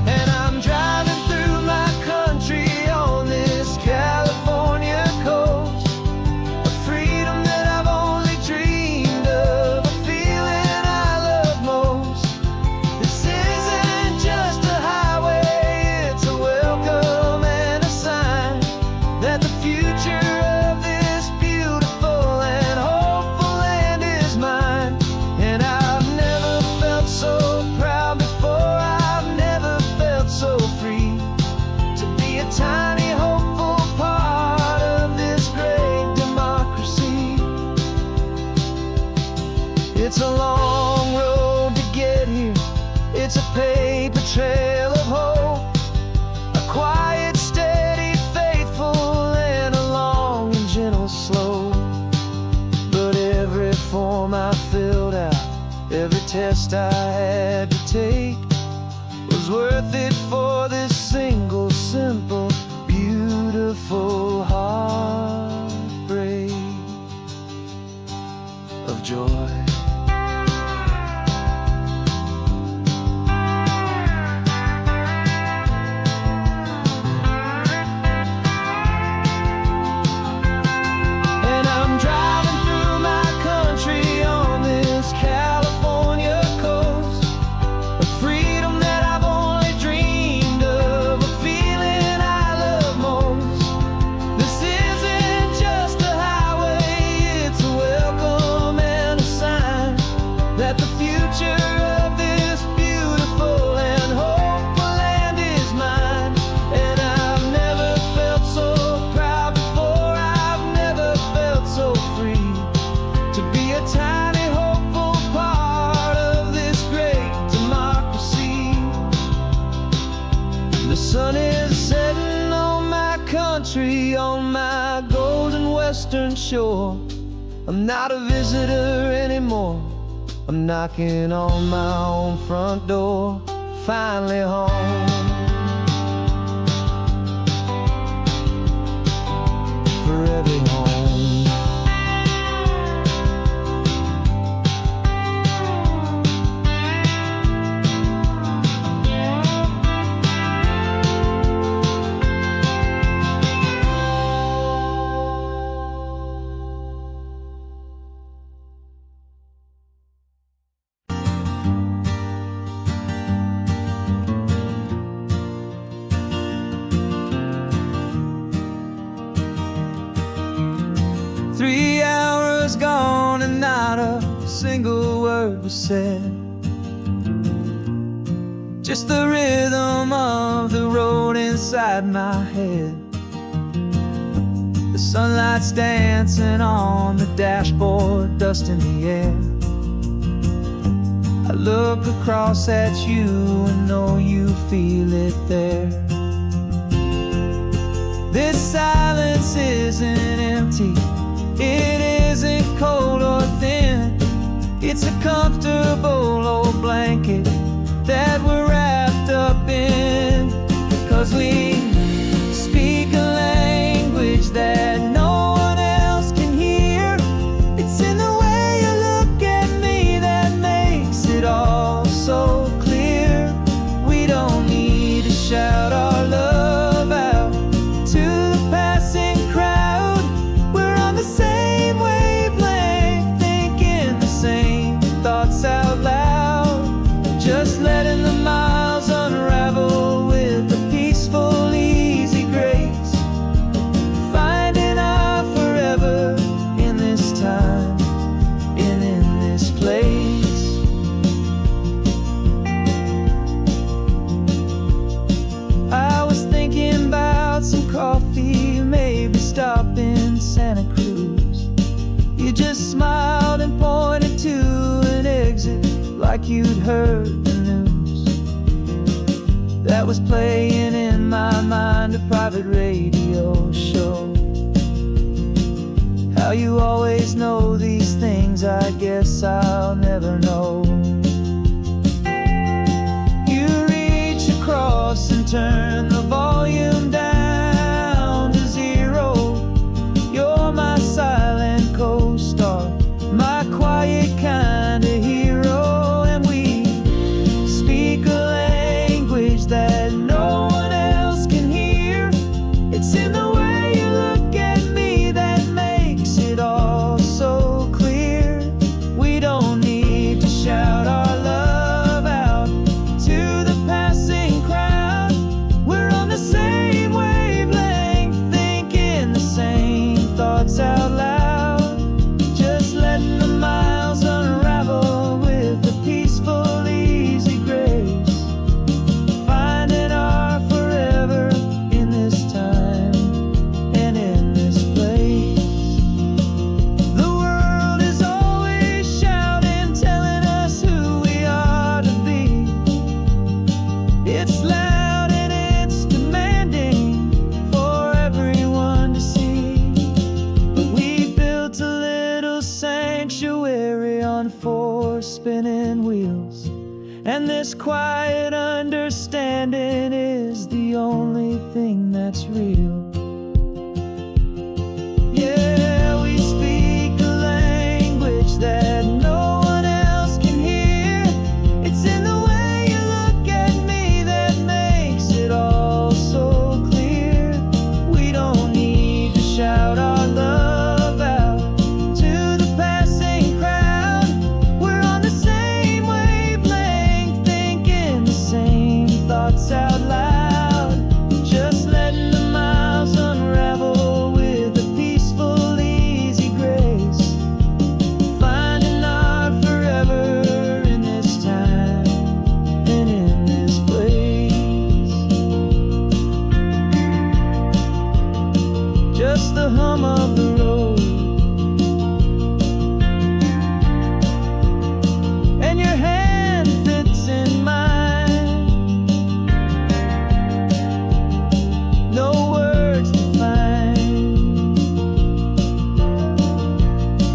[SPEAKER 1] And I'm driving through my country on this California coast, a freedom that I've only dreamed of, a feeling I love most. This isn't just a highway, it's a welcome and a sign that the future of this beautiful and hopeful land is mine. And I've never felt so proud before, I've never felt so free to be a tiny hopeful part of this great democracy. It's a long road to get here, it's a paper trail of hope, a quiet, steady, faithful, and a long and gentle slope. But every form I filled out, every test I had to take, was worth it for this single, simple, beautiful heartbreak of joy. And I'm driving through my country on this California coast, a freedom that I've only dreamed of, a feeling I love most. This isn't just a highway, it's a welcome and a sign that the future of this beautiful and hopeful land is mine. And I've never felt so proud before, I've never felt so free to be a tiny hopeful part of this great democracy. The sun is setting on my country, on my golden western shore. I'm not a visitor anymore, I'm knocking on my own front door, finally home. Forever home. Three hours gone and not a single word was said, just the rhythm of the road inside my head. The sunlight's dancing on the dashboard, dust in the air. I look across at you and know you feel it there. This silence isn't empty, it isn't cold or thin, it's a comfortable old blanket that we're wrapped up in. 'Cause we speak a language that no one else can hear. It's in the way you look at me that makes it all so clear. We don't need to shout our love out to the passing crowd. We're on the same wavelength, thinking the same thoughts out loud, just letting the miles unravel with a peaceful, easy grace, finding our forever in this time and in this place. I was thinking about some coffee, maybe stop in Santa Cruz. You just smiled and pointed to an exit, like you'd heard the news that was playing in my mind, a private radio show. How you always know these things, I guess I'll never know. You reach across and turn the volume down to zero. You're my silent co-star, my quiet kind of hero. And we speak a language that no one else can hear. It's in the way you look at me that makes it all so clear. We don't need to shout our love out to the passing crowd. We're on the same wavelength, thinking the same thoughts out loud. Just letting the miles unravel with a peaceful, easy grace. Finding our forever in this time and in this place. The world is always shouting, telling us who we are to be. It's loud and it's demanding for everyone to see. But we built a little sanctuary on four spinning wheels, and this quiet understanding is the only thing that's real. Yeah, we speak a language that no one else can hear. It's in the way you look at me that makes it all so clear. We don't need to shout our love out to the passing crowd. We're on the same wavelength, thinking the same thoughts out loud. Just letting the miles unravel with a peaceful, easy grace. Finding our forever in this time and in this place. Just the hum of the road and your hand fits in mine. No words to find.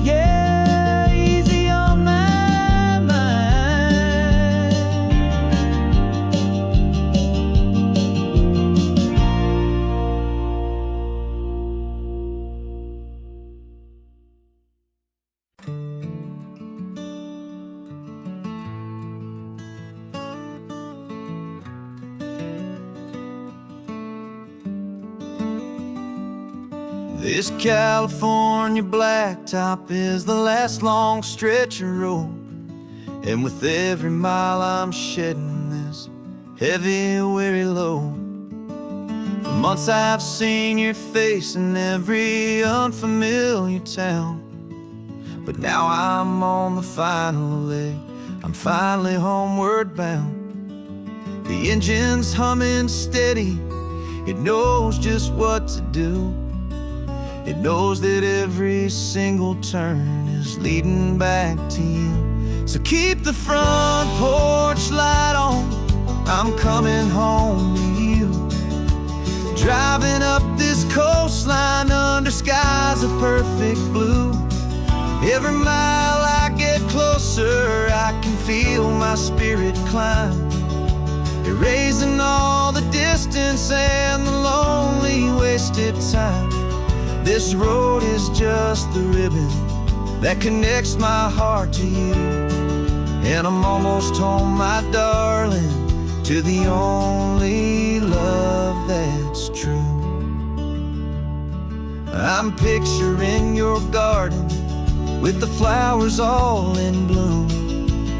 [SPEAKER 1] Yeah, easy on my mind. This California blacktop is the last long stretch of road, and with every mile I'm shedding this heavy, weary load. For months I've seen your face in every unfamiliar town, but now I'm on the final leg, I'm finally homeward bound. The engine's humming steady, it knows just what to do. It knows that every single turn is leading back to you. So keep the front porch light on, I'm coming home to you. Driving up this coastline under skies of perfect blue. Every mile I get closer, I can feel my spirit climb, erasing all the distance and the lonely wasted time. This road is just the ribbon that connects my heart to you, and I'm almost home, my darling, to the only love that's true. I'm picturing your garden with the flowers all in bloom.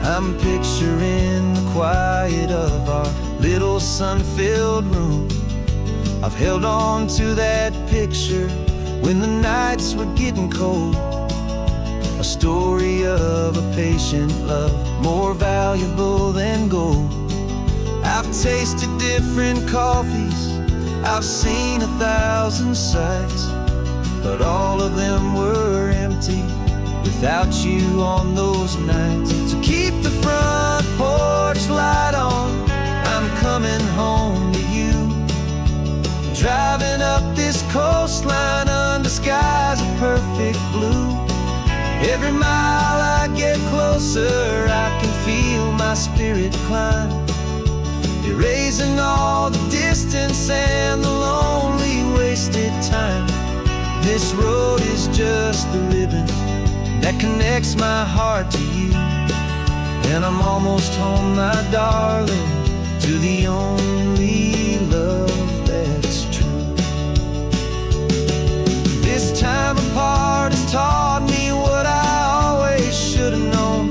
[SPEAKER 1] I'm picturing the quiet of our little sun-filled room. I've held on to that picture when the nights were getting cold. A story of a patient love, more valuable than gold. I've tasted different coffees, I've seen 1,000 sights, but all of them were empty without you on those nights. So keep the front porch light on, I'm coming home to you. Driving up this coastline under skies of perfect blue. Every mile I get closer, I can feel my spirit climb, erasing all the distance and the lonely wasted time. This road is just the ribbon that connects my heart to you. And I'm almost home, my darling, to the only love that's true. This time apart has taught me what I always should have known,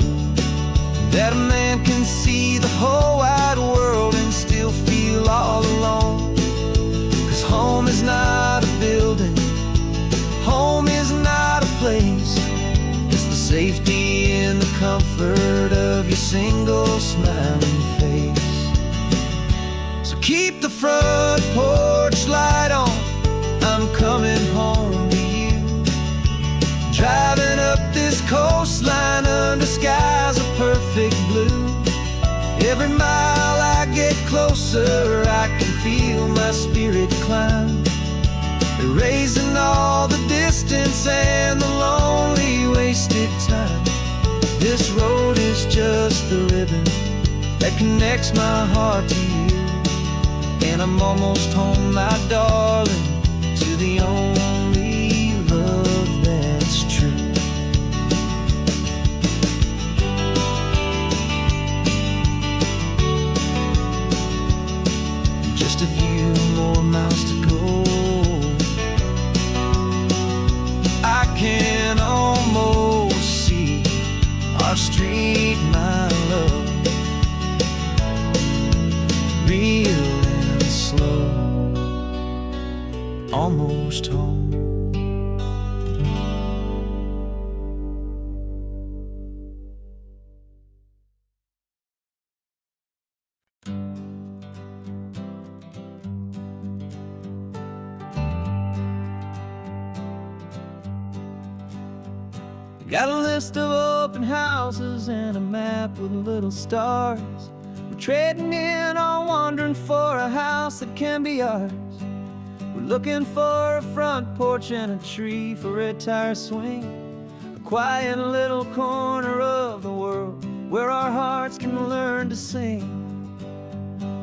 [SPEAKER 1] that a man can see the whole wide world and still feel all alone. 'Cause home is not a building, home is not a place, it's the safety and the comfort of your single smiling face. So keep the front porch light on, I'm coming home to you. Driving up this coastline under skies of perfect blue. Every mile I get closer, I can feel my spirit climb, erasing all the distance and the lonely wasted time. This road is just the ribbon that connects my heart to you. And I'm almost home, my darling, to the only love that's true. Just a few more miles to go, I can almost see our street, my love, real and slow, almost home. Got a list of open houses and a map with little stars. We're trading in on wandering for a house that can be ours. We're looking for a front porch and a tree for a tire swing, a quiet little corner of the world where our hearts can learn to sing.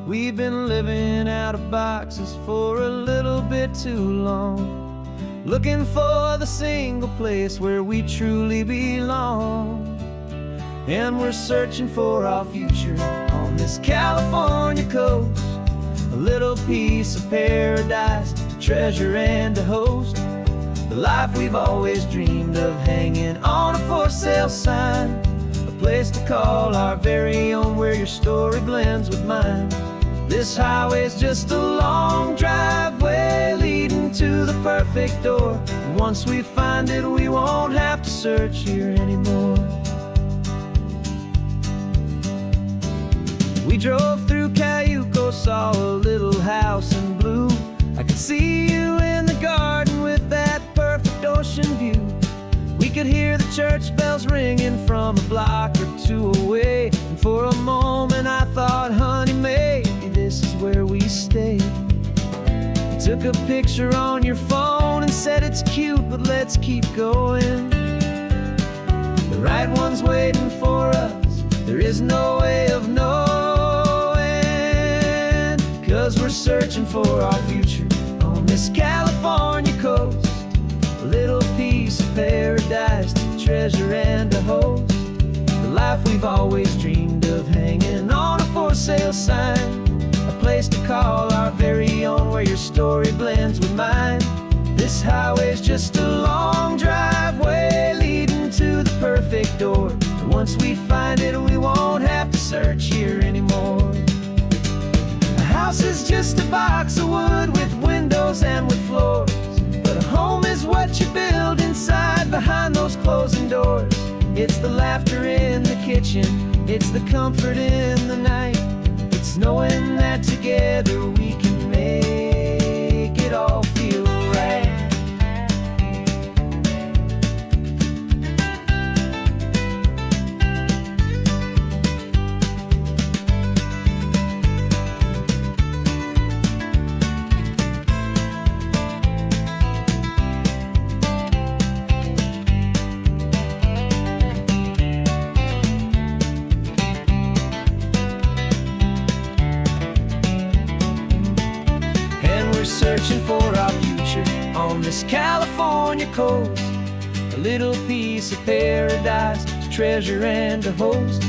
[SPEAKER 1] We've been living out of boxes for a little bit too long, looking for the single place where we truly belong. And we're searching for our future on this California coast, a little piece of paradise to treasure and to host, the life we've always dreamed of, hanging on a for sale sign, a place to call our very own where your story blends with mine. This highway's just a long driveway leading to the perfect door, and once we find it we won't have to search here anymore. We drove through Cayuco, saw a little house in blue. I could see you in the garden with that perfect ocean view. We could hear the church bells ringing from a block or two away, and for a moment I thought, honey, maybe this is where we stay. You took a picture on your phone and said it's cute, but let's keep going. The right one's waiting for us, there is no way of knowing, 'cause we're searching for our future on this California coast, a little piece of paradise to treasure and to host, the life we've always dreamed of, hanging on a for sale sign, a place to call our very own where your story blends with mine. This highway's just a long driveway leading to the perfect door, and once we find it we won't have to search here anymore. A house is just a box of wood with windows and with floors, but a home is what you build inside behind those closing doors. It's the laughter in the kitchen, it's the comfort in the night, it's knowing that together we can make it all feel right. this California coast. A little piece of paradise to treasure and to host.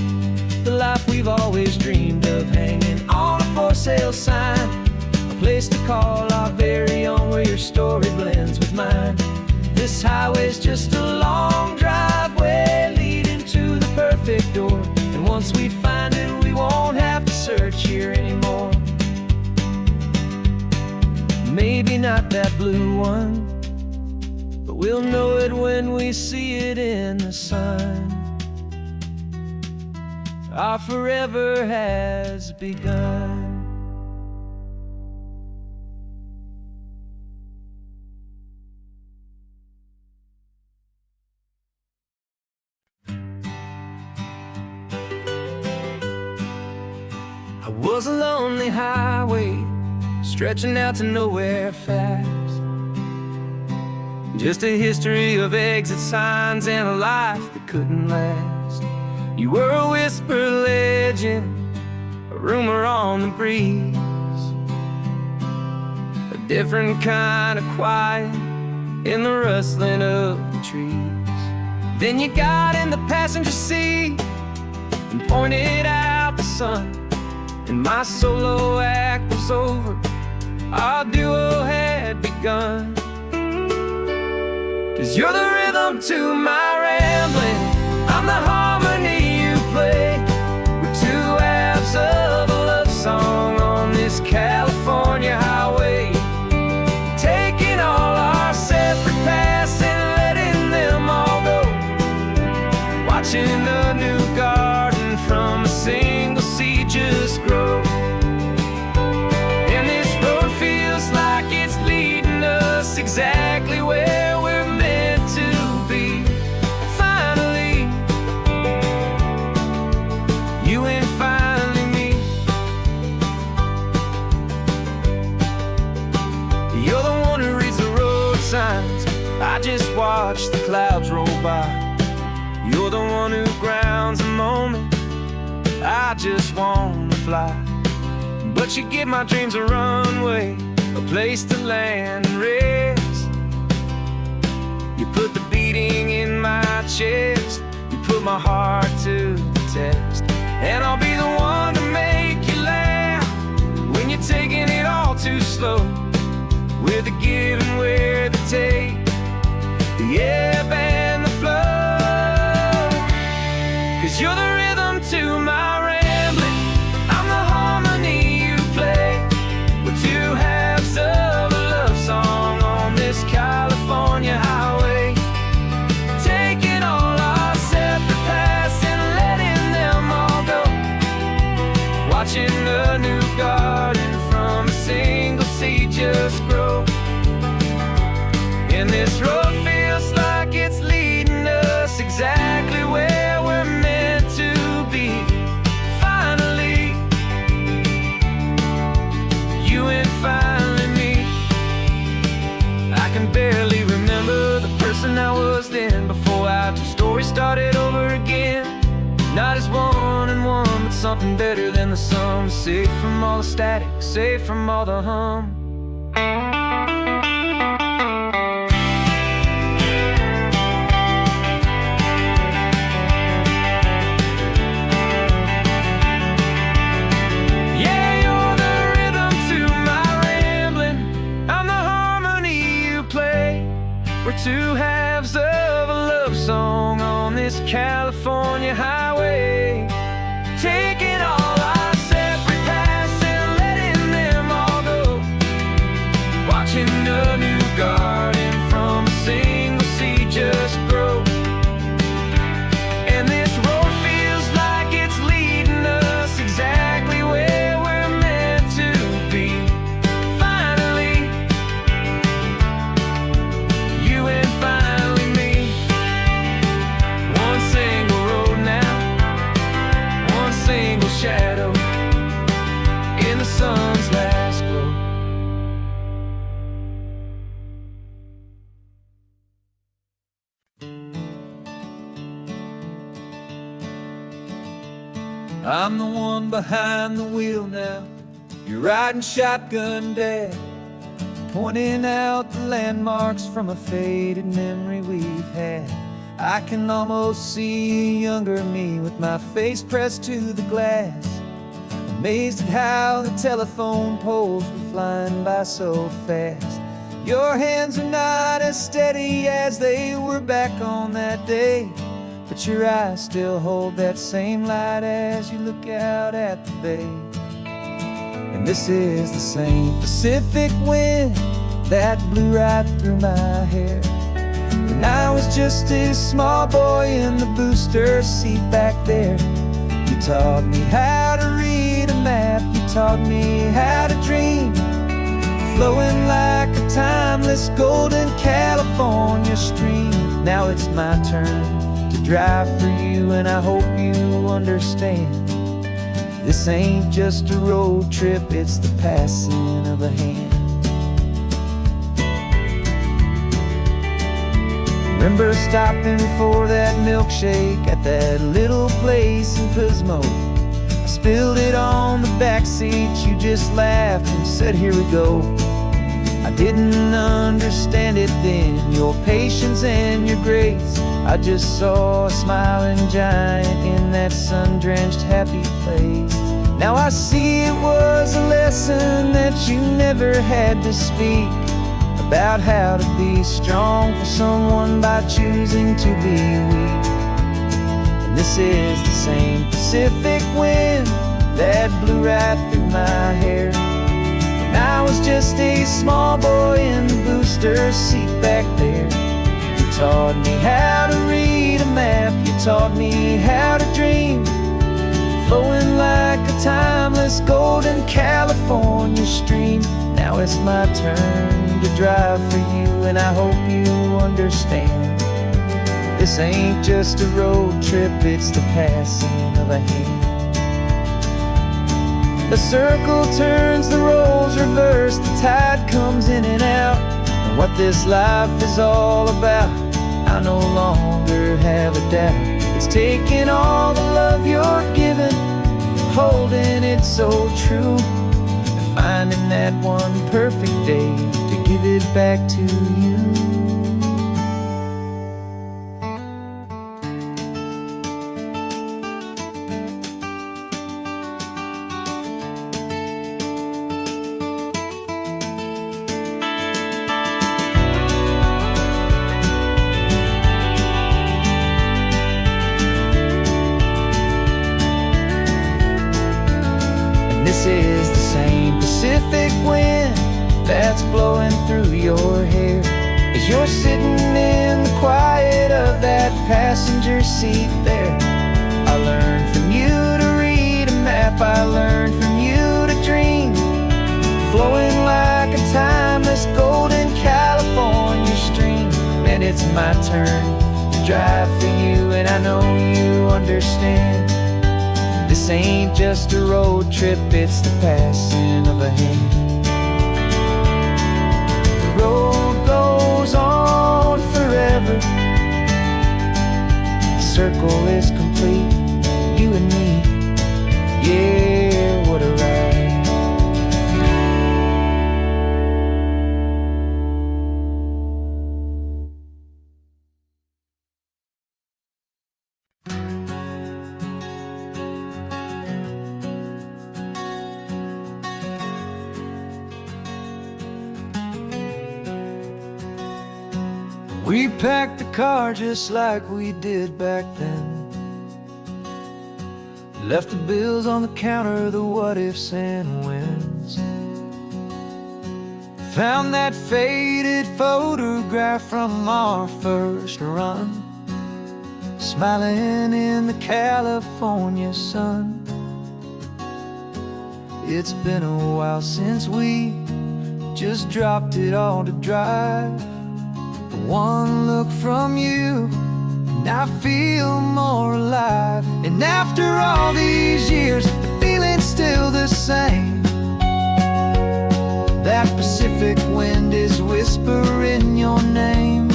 [SPEAKER 1] The life we've always dreamed of, hanging on a for sale sign. A place to call our very own, where your story blends with mine. This highway's just a long driveway leading to the perfect door. And once we find it, we won't have to search here anymore. Maybe not that blue one, but we'll know it when we see it in the sun. Our forever has begun. I was a lonely highway stretching out to nowhere fast. Just a history of exit signs and a life that couldn't last. You were a whisper legend, a rumor on the breeze, a different kind of quiet in the rustling of the trees. Then you got in the passenger seat and pointed out the sun, and my solo act was over, our duo had begun. 'Cause you're the rhythm to my rambling, I'm the harmony you play. We're two halves of a love song on this California highway, taking all our separate paths and letting them all go. Watching a new garden from a single seed just grow. And this road feels like it's leading us exactly where we're meant to be. Finally, you and finally me. You're the one who reads the road signs, I just watch the clouds roll by. You're the one who grounds a moment, I just wanna fly. But you give my dreams a runway, a place to land and rest. You put the beating in my chest, you put my heart to the test. And I'll be the one to make you laugh when you're taking it all too slow. We're the give and we're the take, the ebb and the flow. 'Cause you're the rhythm to my rambling, I'm the harmony you play. We're two halves of a love song on this California highway, taking all our separate paths and letting them all go. Watching a new garden from a single seed just grow. And this road feels like it's leading us exactly where we're meant to be. Finally, you and finally me. I can barely remember the person I was then, before our two stories started over again. Not as one and one, but something better than the sum. Safe from all the static, safe from all the hum. We're two halves of a love song on this California highway, taking all our separate paths and letting them all go. Watching a new garden from a single seed just grow. And this road feels like it's leading us exactly where we're meant to be. Finally, you and finally me. One single road now, one single shadow in the sun's last glow. I'm the one behind the wheel now, you're riding shotgun, Dad. pointing out the landmarks from a faded memory we've had. I can almost see a younger me with my face pressed to the glass, amazed at how the telephone poles were flying by so fast. Your hands are not as steady as they were back on that day, but your eyes still hold that same light as you look out at the bay. And this is the same Pacific wind that blew right through my hair when I was just a small boy in the booster seat back there. You taught me how to read a map, you taught me how to dream, flowing like a timeless golden California stream. Now it's my turn to drive for you, and I hope you understand. This ain't just a road trip, it's the passing of a hand. Remember stopping for that milkshake at that little place in Pismo? I spilled it on the back seat, you just laughed and said, "Here we go." I didn't understand it then, your patience and your grace. I just saw a smiling giant in that sun-drenched happy place. Now I see it was a lesson that you never had to speak, about how to be strong for someone by choosing to be weak. And this is the same Pacific wind that blew right through my hair when I was just a small boy in the booster seat back there. You taught me how to read a map, you taught me how to dream, flowing like a timeless golden California stream. Now it's my turn to drive for you, and I hope you understand. This ain't just a road trip, it's the passing of a hand. The circle turns, the roles reverse, the tide comes in and out. And what this life is all about, I no longer have a doubt. It's taking all the love you're giving, holding it so true, and finding that one perfect day to give it back to you. This is the same Pacific wind that's blowing through your hair as you're sitting in the quiet of that passenger seat there. I learned from you to read a map, I learned from you to dream, flowing like a timeless golden California stream. And it's my turn to drive for you, and I know you understand. This ain't just a road trip, it's the passing of a hand. The road goes on forever, the circle is complete, you and me, yeah, what a ride. We packed the car just like we did back then, left the bills on the counter, the what ifs and whens. Found that faded photograph from our first run, smiling in the California sun. It's been a while since we just dropped it all to drive. One look from you, and I feel more alive. And after all these years, the feeling's still the same. That Pacific wind is whispering your name.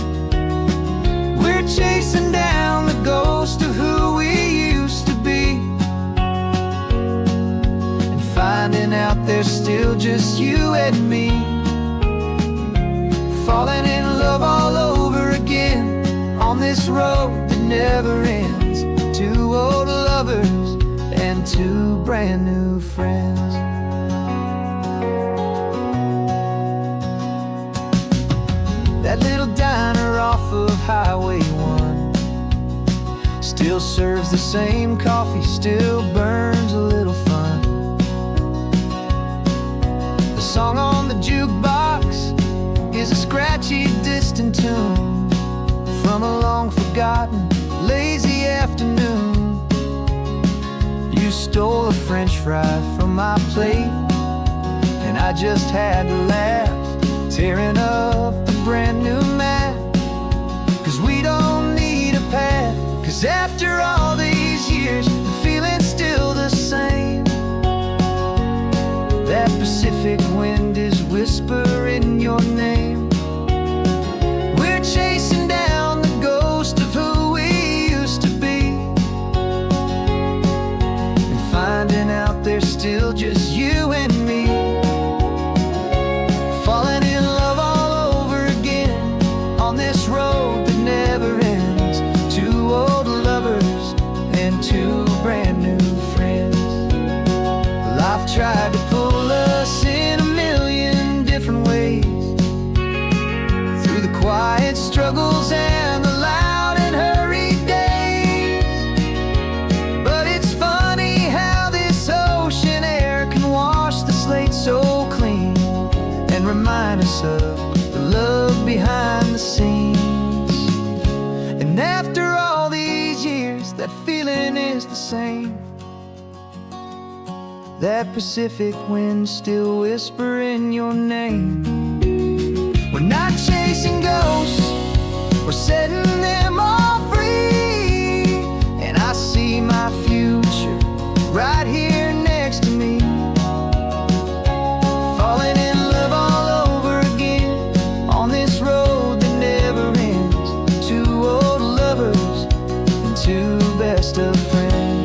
[SPEAKER 1] We're chasing down the ghost of who we used to be, and finding out there's still just you and me. falling in love all over again on this road that never ends. Two old lovers and two brand new friends. That little diner off of Highway 1 still serves the same coffee, still burns a little fun. The song on the jukebox is a scratchy, distant tune from a long-forgotten, lazy afternoon. You stole a French fry from my plate, and I just had to laugh, tearing up the brand new map. 'Cause we don't need a path, 'cause after all these years, the feeling's still the same. That Pacific wind is whispering your name. We're chasing down the ghost of who we used to be, and finding out there's still just you and me. Falling in love all over again on this road that never ends. Two old lovers and two brand new friends. Life tried to pull us in a million different ways, through the quiet struggles and the loud and hurried days. But it's funny how this ocean air can wash the slate so clean, and remind us of the love behind the scenes. And after all these years, that feeling is the same. That Pacific wind still whispering your name. We're not chasing ghosts, we're setting them all free. And I see my future right here next to me. Falling in love all over again on this road that never ends. Two old lovers and two best of friends.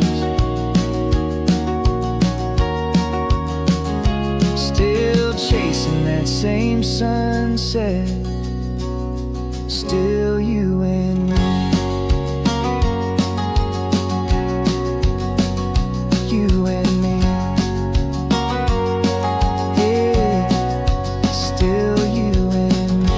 [SPEAKER 1] Still chasing that same sunset, still you and me. You and me. Yeah, still you and me.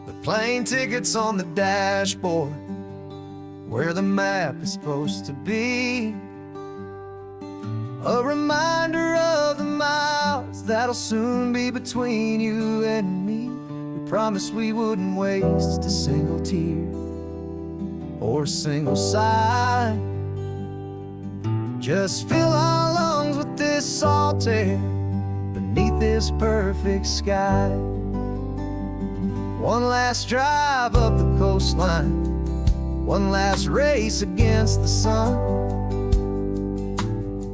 [SPEAKER 1] The plane tickets on the dashboard, where the map is supposed to be. A reminder of the miles that'll soon be between you and me. We promised we wouldn't waste a single tear or a single sigh. Just fill our lungs with this salt air beneath this perfect sky. One last drive up the coastline, one last race against the sun,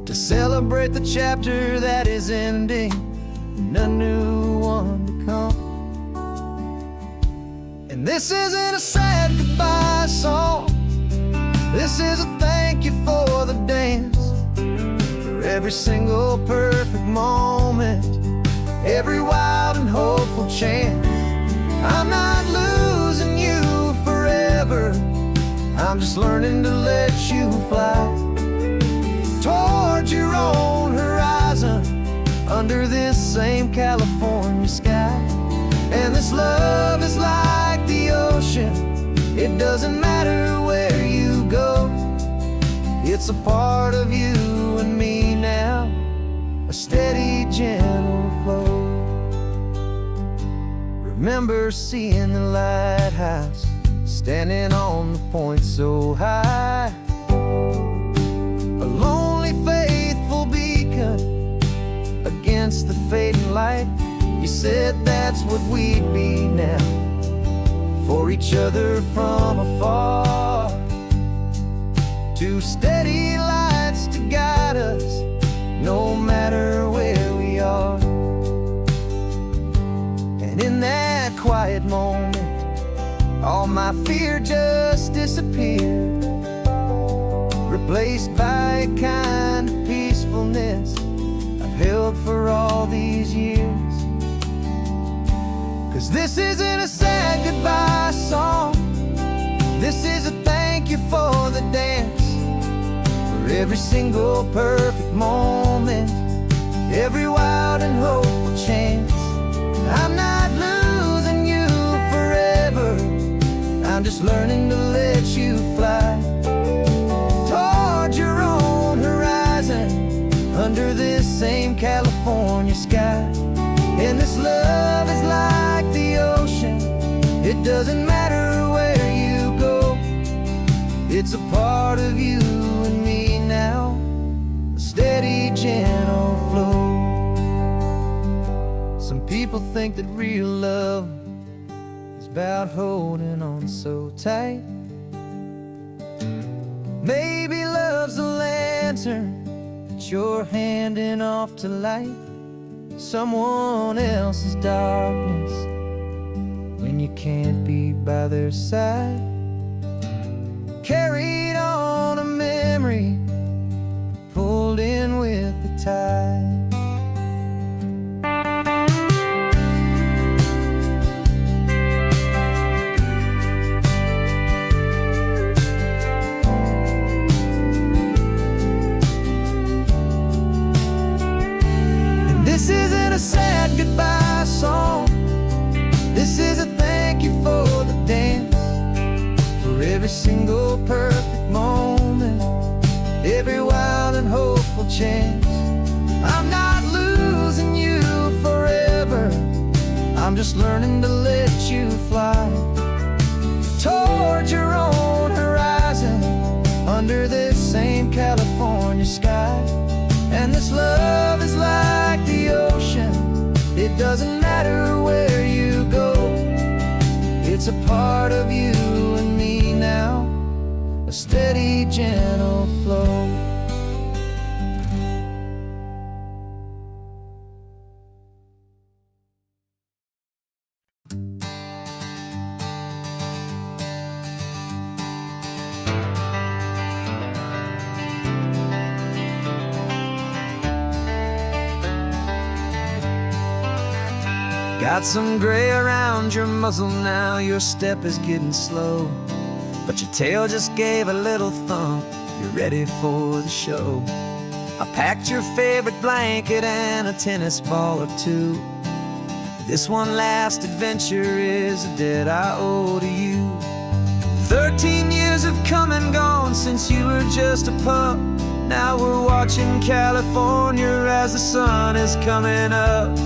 [SPEAKER 1] to celebrate the chapter that is ending and a new one to come. And this isn't a sad goodbye song, this is a thank you for the dance, for every single perfect moment, every wild and hopeful chance. I'm not losing you forever, I'm just learning to let you fly toward your own horizon, under this same California sky. And this love is like the ocean, it doesn't matter where you go, it's a part of you and me now, a steady, gentle flow. Remember seeing the lighthouse, standing on the point so high, a lonely, faithful beacon against the fading light. You said that's what we'd be now, for each other from afar. Two steady lights to guide us, no matter where we are. And in that quiet moment, all my fear just disappeared. replaced by a kind of peacefulness I've held for all these years. 'Cause this isn't a sad goodbye song, this is a thank you for the dance, for every single perfect moment, every wild and hopeful chance. I'm not losing you forever, I'm just learning to let you fly toward your own horizon, under this same California sky. And this love is like the ocean, it doesn't matter where you go, it's a part of you and me now, a steady, gentle flow. Some people think that real love is about holding on so tight. Maybe love's a lantern that you're handing off to light someone else's darkness when you can't be by their side. Carried on a memory, pulled in with the tide. This isn't a sad goodbye song, this is a thank you for the dance, for every single perfect moment, every wild and hopeful chance. I'm not losing you forever, I'm just learning to let you fly toward your own horizon, under this same California sky. And this love is like the ocean, it doesn't matter where you go, it's a part of you and me now, a steady, gentle flow. Got some gray around your muzzle now, your step is getting slow, but your tail just gave a little thump, you're ready for the show. I packed your favorite blanket and a tennis ball or two, this one last adventure is a debt I owe to you. 13 years have come and gone since you were just a pup, now we're watching California as the sun is coming up.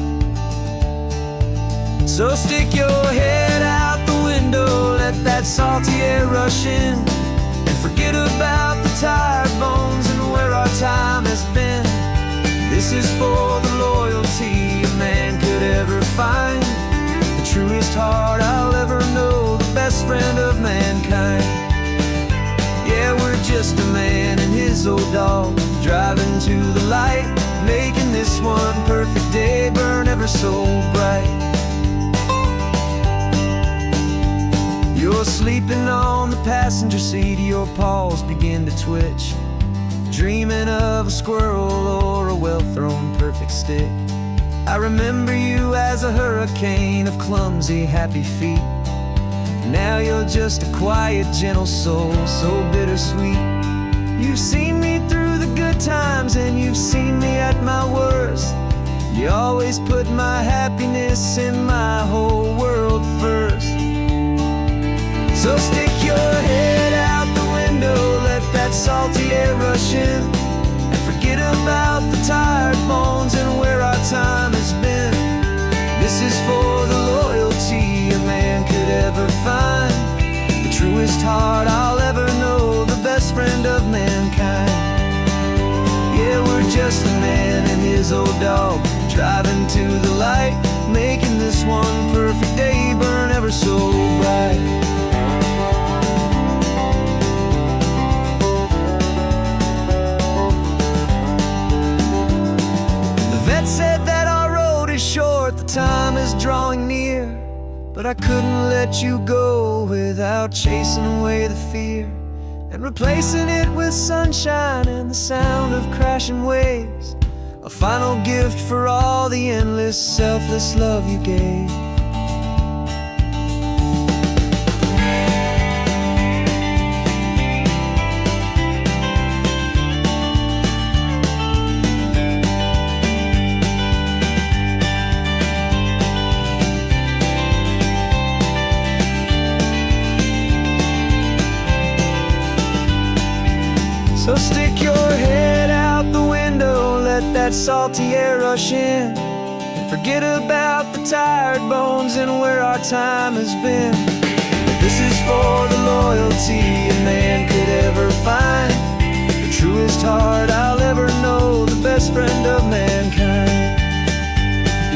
[SPEAKER 1] So stick your head out the window, let that salty air rush in, and forget about the tired bones and where our time has been. This is for the loyalty a man could ever find, the truest heart I'll ever know, the best friend of mankind. Yeah, we're just a man and his old dog, driving to the light, making this one perfect day burn ever so bright. You're sleeping on the passenger seat, your paws begin to twitch, dreaming of a squirrel or a well-thrown perfect stick. I remember you as a hurricane of clumsy, happy feet. Now you're just a quiet, gentle soul, so bittersweet. You've seen me through the good times and you've seen me at my worst. You always put my happiness in my whole world first. So stick your head out the window, let that salty air rush in, and forget about the tired bones and where our time has been. This is for the loyalty a man could ever find, the truest heart I'll ever know, the best friend of mankind. Yeah, we're just a man and his old dog, driving to the light, making this one perfect day burn ever so bright. Said that our road is short, the time is drawing near, but I couldn't let you go without chasing away the fear and replacing it with sunshine and the sound of crashing waves. A final gift for all the endless, selfless love you gave. So stick your head out the window, let that salty air rush in, and forget about the tired bones and where our time has been. This is for the loyalty a man could ever find, the truest heart I'll ever know, the best friend of mankind.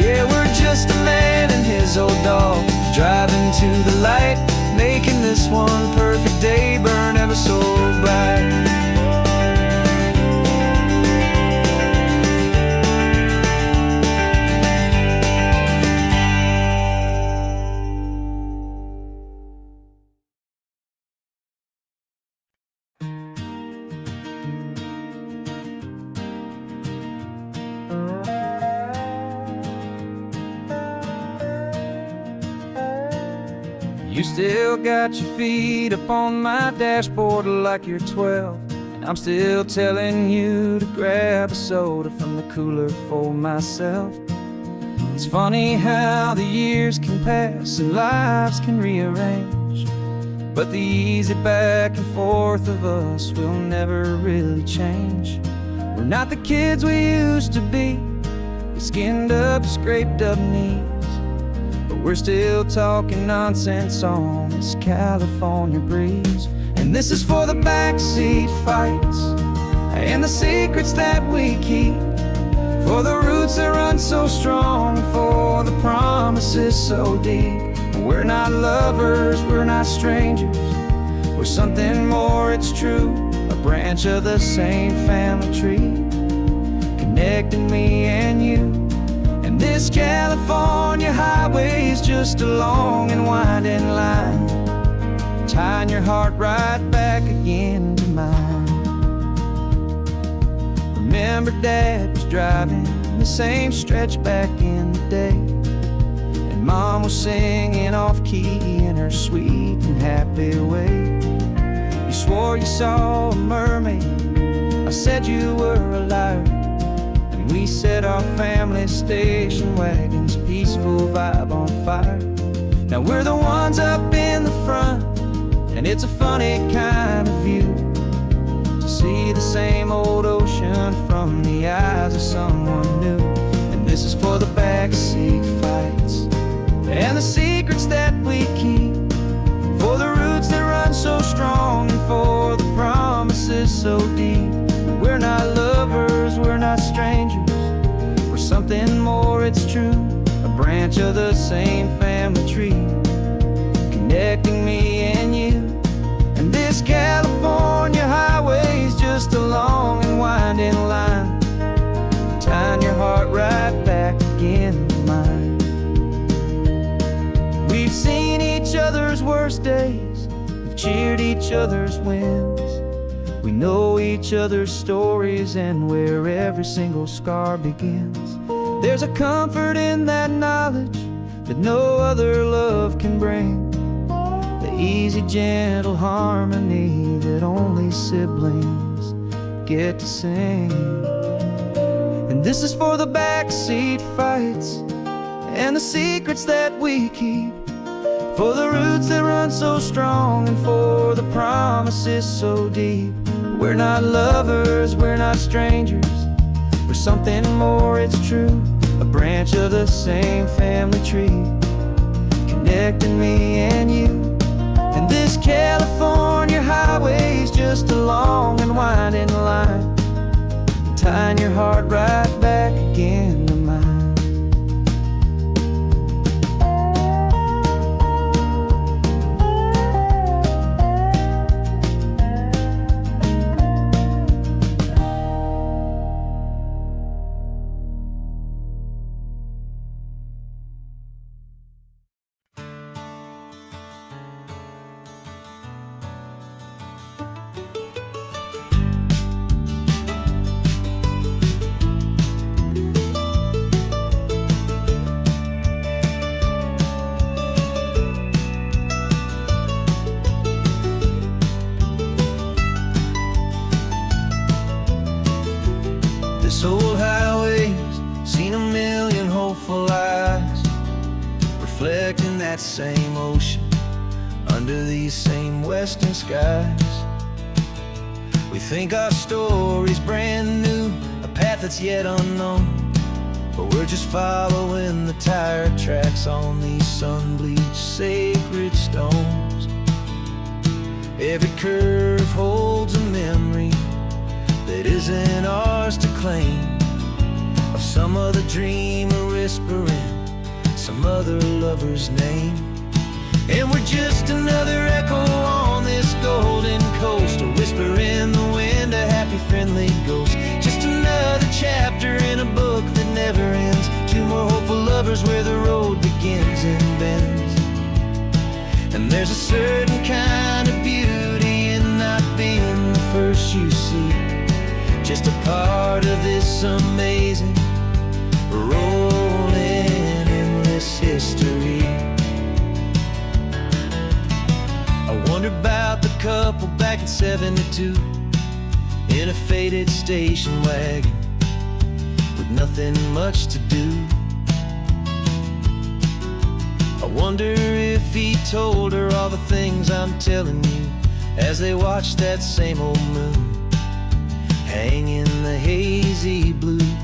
[SPEAKER 1] Yeah, we're just a man and his old dog, driving to the light, making this one perfect day burn ever so bright. You still got your feet up on my dashboard like you're 12, and I'm still telling you to grab a soda from the cooler for myself. It's funny how the years can pass and lives can rearrange, but the easy back and forth of us will never really change. We're not the kids we used to be, with skinned up, scraped up knees, but we're still talking nonsense on this California breeze. And this is for the backseat fights and the secrets that we keep, for the roots that run so strong, for the promises so deep. We're not lovers, we're not strangers, we're something more, it's true, a branch of the same family tree, connecting me and you. And this California highway is just a long and winding line, tying your heart right back again to mine. Remember Dad was driving the same stretch back in the day, and Mom was singing off-key in her sweet and happy way. You swore you saw a mermaid, I said you were a liar, and we set our family station wagon's peaceful vibe on fire. Now we're the ones up in the front, and it's a funny kind of view to see the same old ocean from the eyes of someone new. And this is for the backseat fights and the secrets that we keep, for the roots that run so strong and for the promises so deep. We're not lovers, we're not strangers, we're something more, it's true, a branch of the same family tree, connecting me and you. And this California highway is just a long and winding line, tying your heart right back again to mine. We've seen each other's worst days, we've cheered each other's wins, we know each other's stories and where every single scar begins. There's a comfort in that knowledge that no other love can bring, the easy, gentle harmony that only siblings get to sing. And this is for the backseat fights and the secrets that we keep, for the roots that run so strong and for the promises so deep. We're not lovers, we're not strangers, we're something more, it's true, a branch of the same family tree, connecting me and you. And this California highway is just a long and winding line, tying your heart right back again to mine. that same ocean, under these same western skies. We think our story's brand new, a path that's yet unknown, but we're just following the tire tracks on these sun-bleached sacred stones. Every curve holds a memory that isn't ours to claim, of some other dreamer whispering some other lover's name. And we're just another echo on this golden coast, a whisper in the wind, a happy friendly ghost. Just another chapter in a book that never ends, two more hopeful lovers where the road begins and bends. And there's a certain kind of beauty in not being the first you see, just a part of this amazing rolling endless history. I wonder about the couple back in '72 in a faded station wagon with nothing much to do. I wonder if he told her all the things I'm telling you, as they watched that same old moon hang in the hazy blue.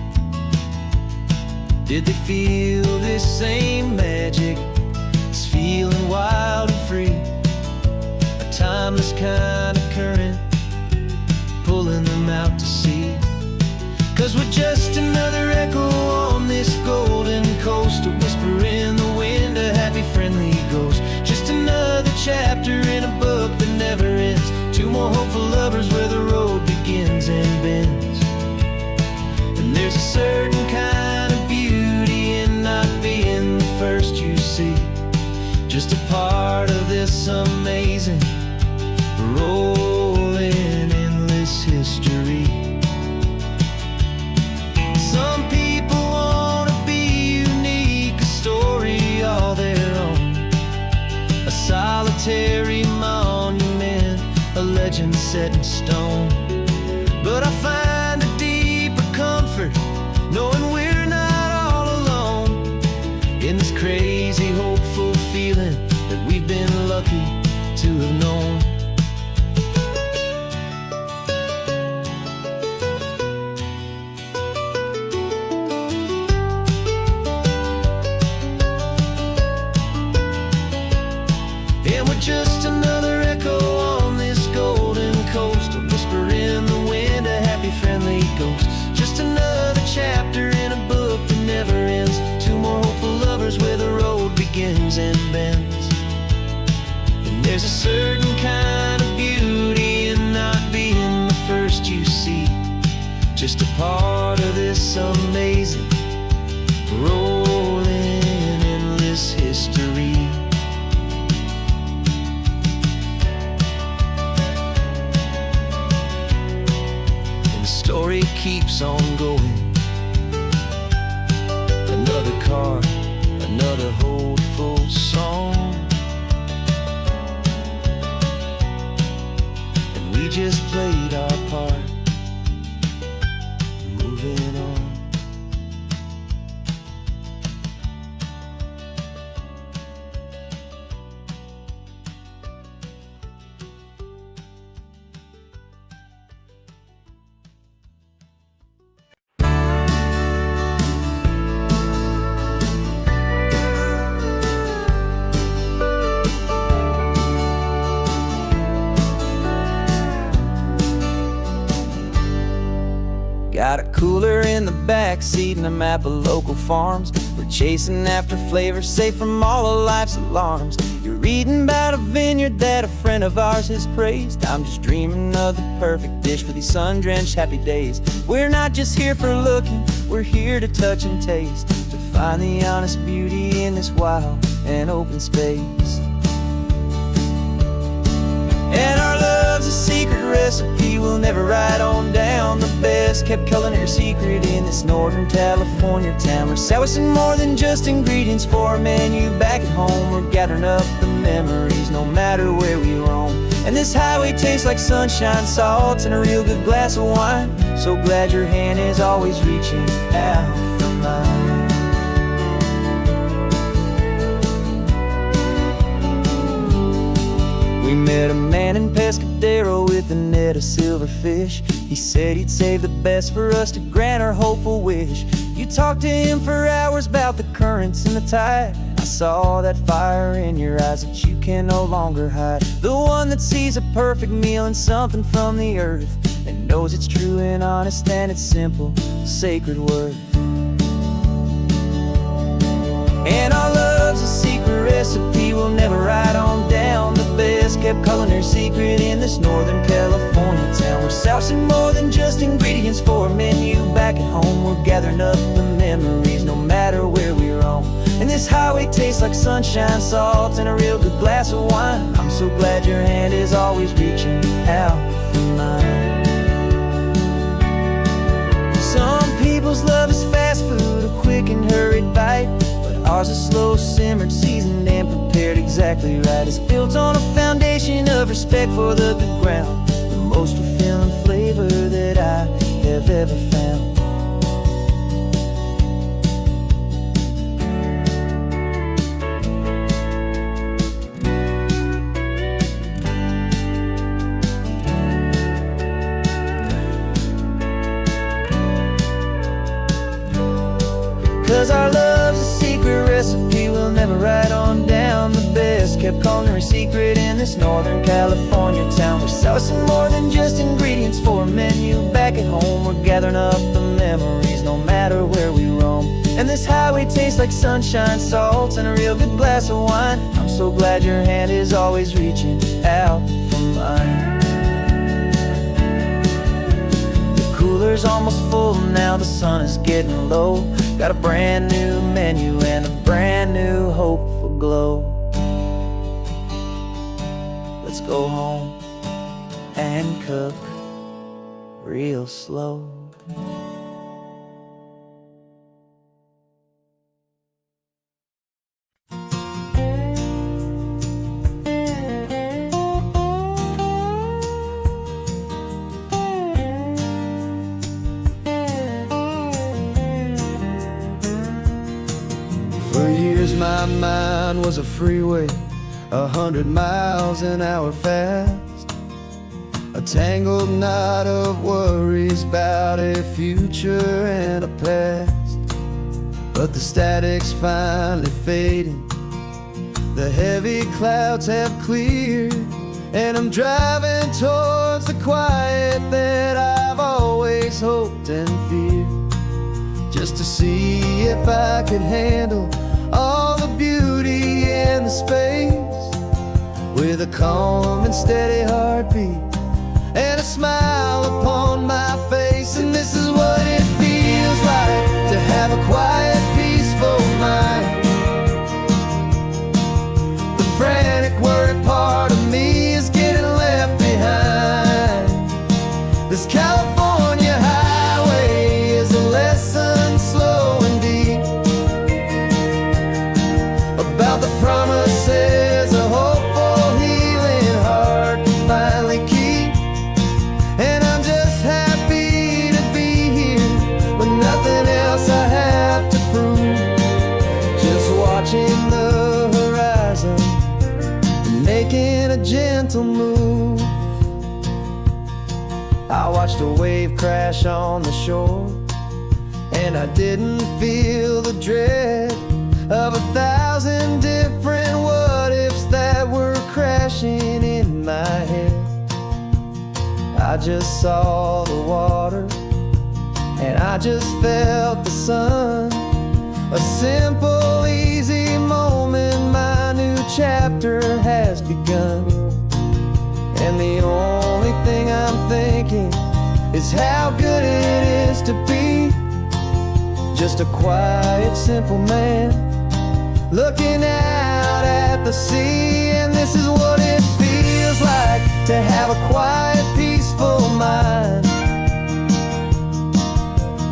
[SPEAKER 1] Did they feel this same magic, this feeling wild and free, a timeless kind of current pulling them out to sea? 'Cause we're just another echo on this golden coast, a whisper in the wind, a happy friendly ghost. Just another chapter in a book that never ends, two more hopeful lovers where the road begins and bends. And there's a certain kind of beauty in not being the first you see, just a part of this amazing rolling endless history. Some people want to be unique, a story all their own, a solitary monument, a legend set in stone. But I find a deeper comfort knowing we're not all alone in this crazy hopeful feeling that we've been lucky to have known. And we're just another echo on this golden coast, a whisper in the wind, a happy friendly ghost. Just another chapter in a book that never ends, two more hopeful lovers where the road begins and bends. And there's a certain kind of beauty in not being the first you see, just a part of this amazing rolling endless history. Story keeps on going, another card, another hopeful song, and we just played our part, moving on. Got a cooler in the back seat and a map of local farms. We're chasing after flavors safe from all of life's alarms. You're reading about a vineyard that a friend of ours has praised. I'm just dreaming of the perfect dish for these sun-drenched happy days. We're not just here for looking, we're here to touch and taste, to find the honest beauty in this wild and open space. And our love's a secret recipe we'll never write on down. The best kept culinary secret in this Northern California town. We're savouring more than just ingredients for a menu back at home. We're gathering up the memories no matter where we roam. And this highway tastes like sunshine, salt, and a real good glass of wine. So glad your hand is always reaching out for mine. We met a man in Pescadero with a net of silverfish. He said he'd save the best for us to grant our hopeful wish. You talked to him for hours about the currents and the tide. I saw that fire in your eyes that you can no longer hide. The one that sees a perfect meal in something from the earth, and knows it's true and honest and it's simple, sacred worth. And our love's a secret recipe we'll never write on down. The best kept culinary secret in this Northern California town. We're sourcing more than just ingredients for a menu back at home. We're gathering up the memories no matter where we roam. And this highway tastes like sunshine, salt, and a real good glass of wine. I'm so glad your hand is always reaching out for mine. Some people's love is fast food, a quick and hurried bite, but ours is slow, simmered, seasoned, and prepared exactly right. It's built on a foundation of respect for the good ground, the most fulfilling flavor that I have ever found. 'Cause our love's a secret recipe we'll never write on down. The best kept culinary secret in this Northern California town. We're sourcing more than just ingredients for a menu back at home. We're gathering up the memories no matter where we roam. And this highway tastes like sunshine, salt, and a real good glass of wine. I'm so glad your hand is always reaching out for mine. The cooler's almost full now, the sun is getting low. Got a brand new menu and a brand new hopeful glow. Let's go home and cook real slow. For years my mind was a freeway, 100 miles an hour fast, a tangled knot of worries about a future and a past. But the static's finally fading, the heavy clouds have cleared, and I'm driving towards the quiet that I've always hoped and feared, just to see if I could handle all the beauty and the space, with a calm and steady heartbeat and a smile upon my face. And this is what it feels like to have a quiet, peaceful mind. The frantic, worried part of me is getting left behind. This California highway is a lesson slow and deep about the promises a hopeful, healing heart can finally keep. And I'm just happy to be here with nothing else I have to prove, just watching the horizon and making a gentle move. I watched a wave crash on the shore, and I didn't feel the dread of 1,000 different what-ifs that were crashing in my head. I just saw the water, and I just felt the sun. A simple, easy moment, my new chapter has begun. And the only thing I'm thinking is how good it is to be just a quiet, simple man looking out at the sea. And this is what it feels like to have a quiet, peaceful mind.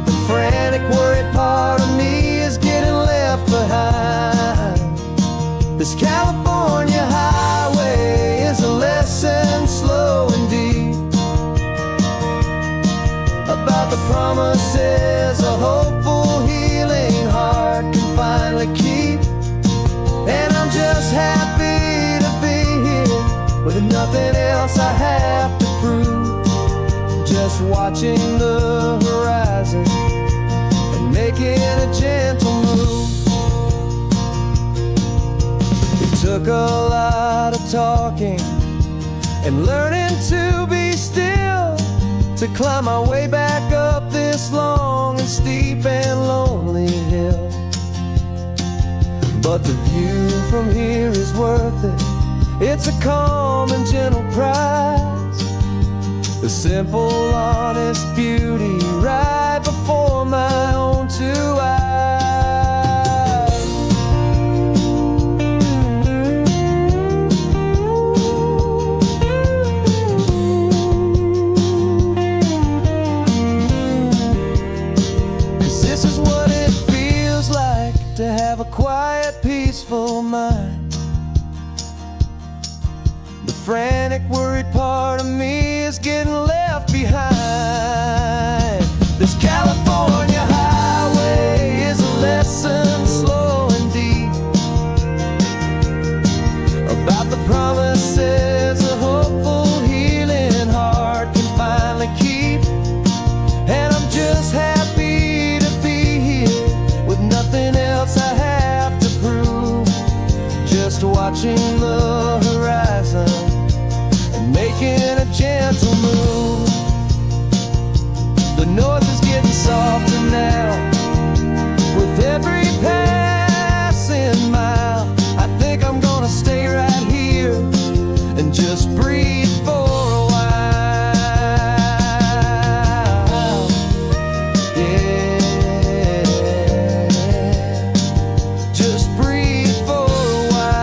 [SPEAKER 1] The frantic, worried part of me is getting left behind. This California highway is a lesson slow and deep about the promises a hopeful, healing heart can finally keep. And I'm just happy to be here with nothing else I have to prove. Just watching the horizon and making a gentle move. It took a lot of talking and learning to be still to climb my way back up this long and steep and lonely hill. But the view from here is worth it. It's a calm and gentle prize, the simple, honest beauty right before my own two eyes. 'Cause this is what it feels like to have a quiet, peaceful mind. The frantic, worried part of me is getting left behind. This California highway is a lesson slow and deep about the promises a hopeful, healing heart can finally keep. And I'm just happy to be here with nothing else I have to prove. Just watching the horizon and making a gentle move. The noise is getting softer now with every passing mile. I think I'm gonna stay right here and just breathe for a while. Yeah, just breathe for a while.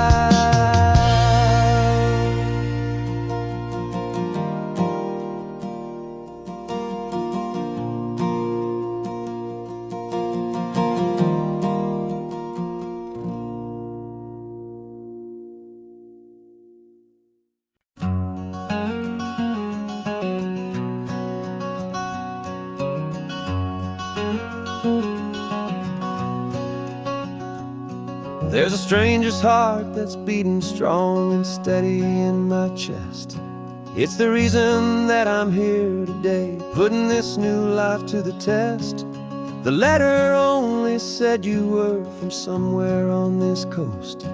[SPEAKER 1] There's a stranger's heart that's beating strong and steady in my chest. It's the reason that I'm here today, putting this new life to the test. The letter only said you were from somewhere on this coast,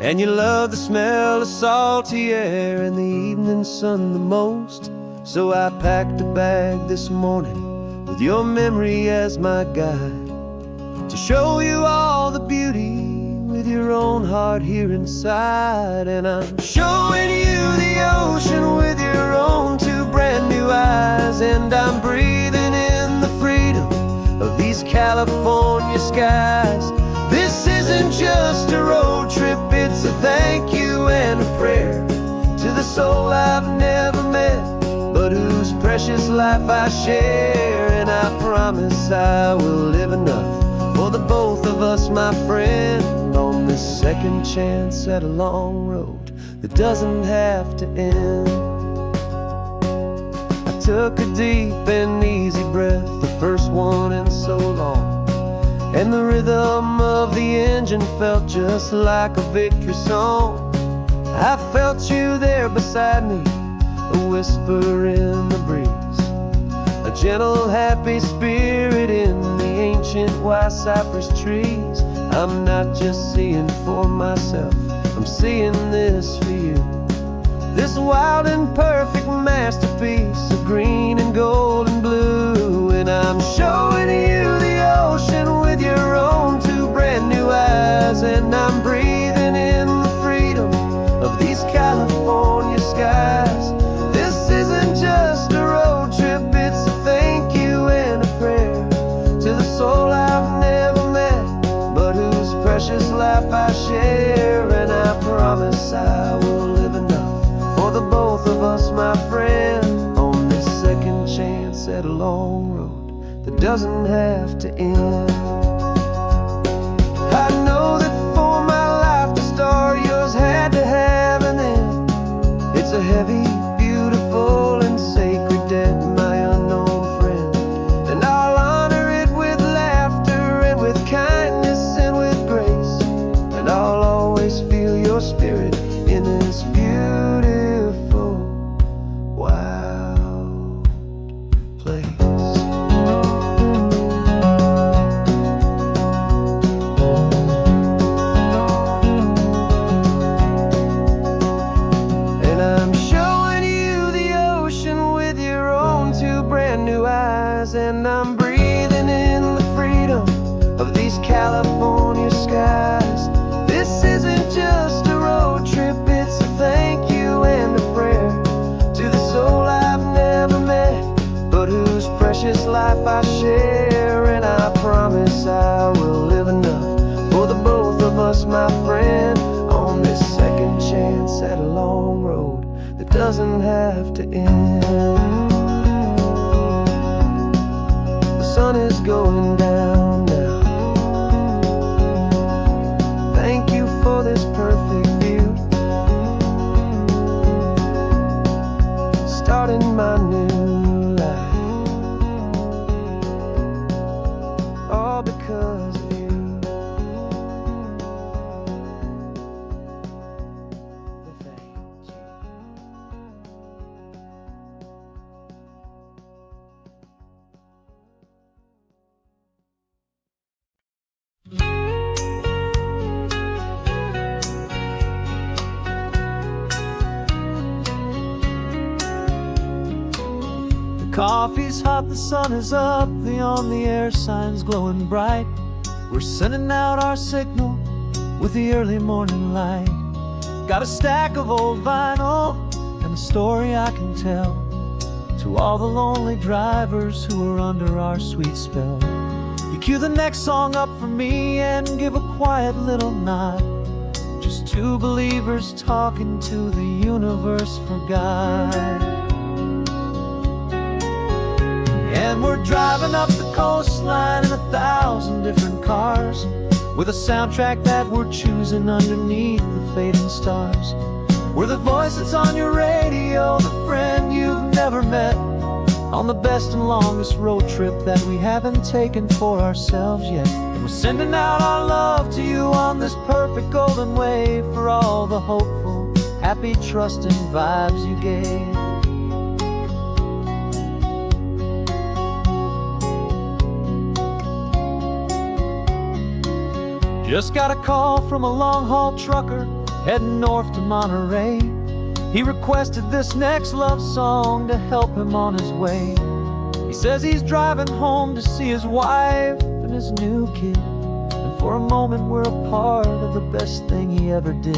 [SPEAKER 1] and you love the smell of salty air and the evening sun the most. So I packed a bag this morning with your memory as my guide, to show you all the beauty with your own heart here inside. And I'm showing you the ocean with your own two brand new eyes. And I'm breathing in the freedom of these California skies. This isn't just a road trip, it's a thank you and a prayer to the soul I've never met, but whose precious life I share. And I promise I will live enough for the both of us, my friend, on this second chance at a long road that doesn't have to end. I took a deep and easy breath, the first one in so long, and the rhythm of the engine felt just like a victory song. I felt you there beside me, a whisper in the breeze, a gentle, happy spirit in the ancient white cypress trees. I'm not just seeing for myself, I'm seeing this for you. This wild and perfect masterpiece of green and gold and blue. And I'm showing you the ocean with your own two brand new eyes. And I'm breathing in the freedom of these California skies. This isn't just a road trip, it's a thank you and a prayer to the soul I've never met, but whose precious life I share. And I promise I will live enough for the both of us, my friend, on this second chance at a long road that doesn't have to end. I know that for my life to start, yours had to have an end. It's a heavy, beautiful, and sacred debt, my unknown friend, and I'll honor it with laughter and with kindness and with grace. And I'll always feel your spirit in this beautiful place. And I'm showing you the ocean with your own two brand new eyes, and I'm breathing in the freedom of these California skies. This isn't just a road trip, it's a thank you and a prayer to the soul I've never met, but whose precious life I share. And I promise I will live enough for the both of us, my friend, on this second chance at a long road that doesn't have to end. The sun is going down now. Thank you for this perfect view, starting my new life, all because of you. Thank you.
[SPEAKER 3] Coffee's hot, the sun is up, the on-the-air sign's glowing bright. We're sending out our signal with the early morning light. Got a stack of old vinyl and a story I can tell to all the lonely drivers who are under our sweet spell. You cue the next song up for me and give a quiet little nod. Just two believers talking to the universe for God. And we're driving up the coastline in 1,000 different cars, with a soundtrack that we're choosing underneath the fading stars. We're the voice that's on your radio, the friend you've never met, on the best and longest road trip that we haven't taken for ourselves yet. And we're sending out our love to you on this perfect golden wave, for all the hopeful, happy, trusting vibes you gave. Just got a call from a long-haul trucker heading north to Monterey. He requested this next love song to help him on his way. He says he's driving home to see his wife and his new kid, and for a moment we're a part of the best thing he ever did.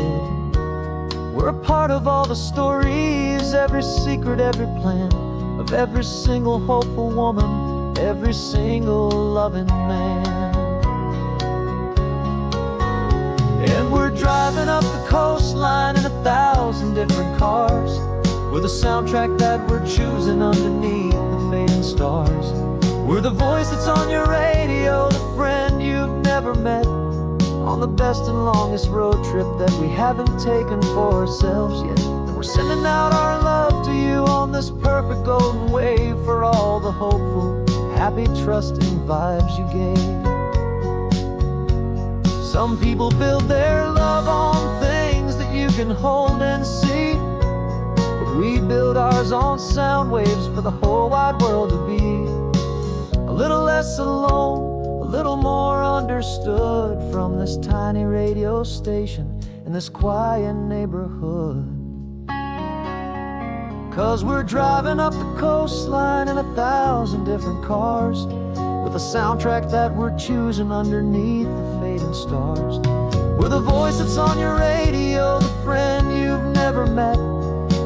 [SPEAKER 3] We're a part of all the stories, every secret, every plan, of every single hopeful woman, every single loving man. And we're driving up the coastline in 1,000 different cars, with a soundtrack that we're choosing underneath the fading stars. We're the voice that's on your radio, the friend you've never met, on the best and longest road trip that we haven't taken for ourselves yet. And we're sending out our love to you on this perfect golden wave, for all the hopeful, happy, trusting vibes you gave. Some people build their love on things that you can hold and see, but we build ours on sound waves for the whole wide world to be a little less alone, a little more understood, from this tiny radio station in this quiet neighborhood. 'Cause we're driving up the coastline in 1,000 different cars, with a soundtrack that we're choosing underneath the fading stars. We're the voice that's on your radio, the friend you've never met,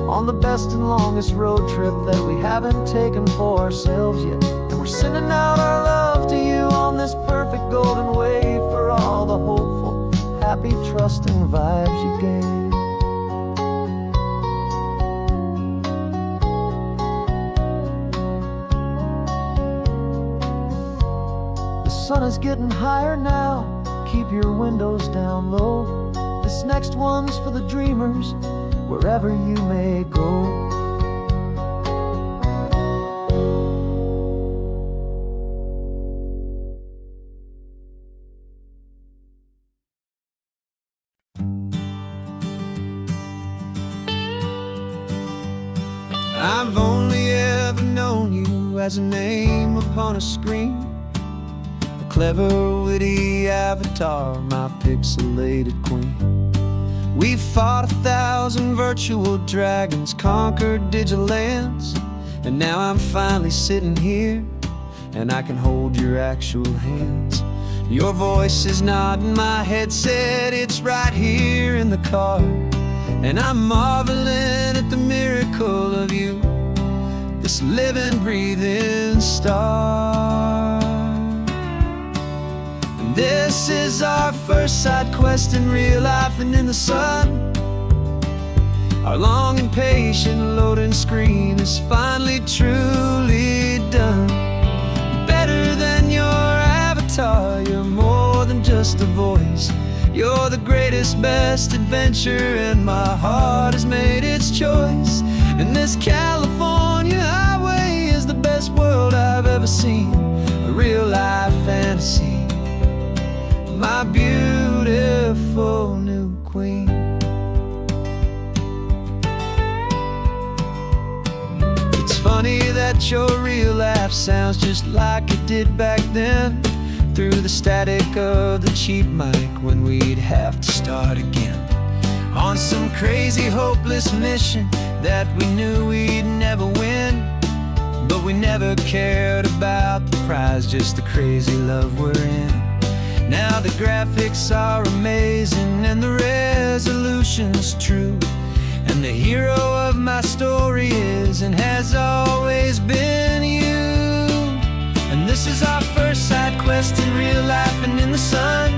[SPEAKER 3] on the best and longest road trip that we haven't taken for ourselves yet. And we're sending out our love to you on this perfect golden wave, for all the hopeful, happy, trusting vibes you gave. The sun is getting higher now, keep your windows down low. This next one's for the dreamers, wherever you may go.
[SPEAKER 1] I've only ever known you
[SPEAKER 3] as a name upon a screen. A clever, witty avatar, my pixelated queen. We've fought 1,000 virtual dragons, conquered digital lands, and now I'm finally sitting here, and I can hold your actual hands. Your voice is not in my headset, it's right here in the car, and I'm marveling at the miracle of you, this living, breathing star. And this is our first side quest in real life and in the sun. Our long and patient loading screen is finally truly done. Better than your avatar, you're more than just a voice. You're the greatest, best adventure, and my heart has made its choice. And this California highway is the best world I've ever seen, a real life fantasy, my beautiful new queen. It's funny that your real life sounds just like it did back then, through the static of the cheap mic when we'd have to start again, on some crazy hopeless mission that we knew we'd never win. But we never cared about the prize, just the crazy love we're in. Now the graphics are amazing and the resolution's true, and the hero of my story is and has always been you. And this is our first side quest in real life and in the sun.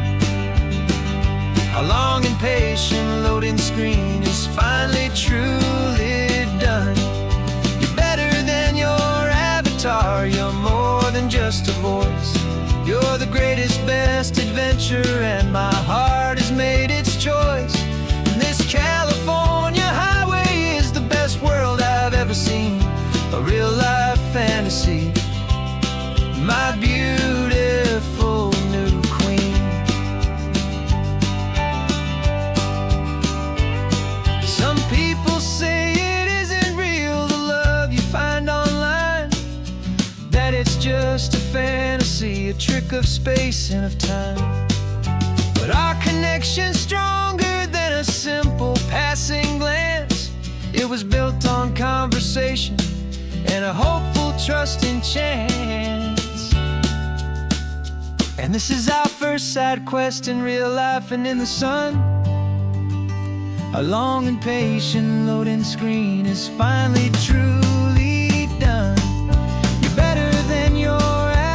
[SPEAKER 3] Our long and patient loading screen is finally truly done. You're better than your avatar, you're more than just a voice. You're the greatest, best adventure, and my heart has made its choice. And this California highway is the best world I've ever seen, a real life fantasy, my beautiful new queen. Some people say it isn't real, the love you find online, that it's just a fantasy, a trick of space and of time. But our connection's stronger than a simple passing glance. It was built on conversation and a hopeful, trusting chance. And this is our first side quest in real life and in the sun. Our long and patient loading screen is finally truly done. You're better than your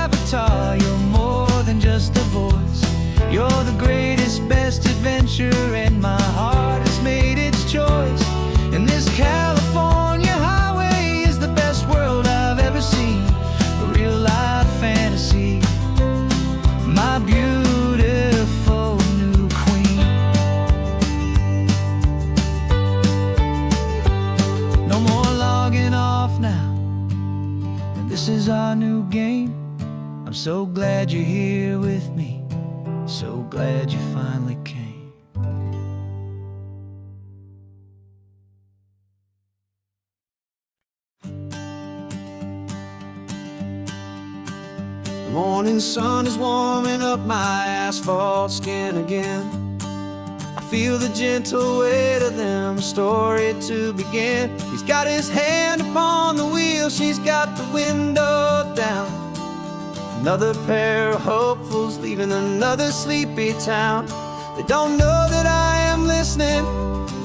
[SPEAKER 3] avatar, you're more than just a voice. You're the greatest, best adventure, and my heart has made its choice. And this California highway is the best world I've ever seen, a real life fantasy, my beautiful new queen. No more logging off now, and this is our new game. I'm so glad you're here with me, so glad you finally came. The morning sun is warming up my asphalt skin again. I feel the gentle weight of them, a story to begin. He's got his hand upon the wheel, she's got the window down. Another pair of hopefuls leaving another sleepy town. They don't know that I am listening,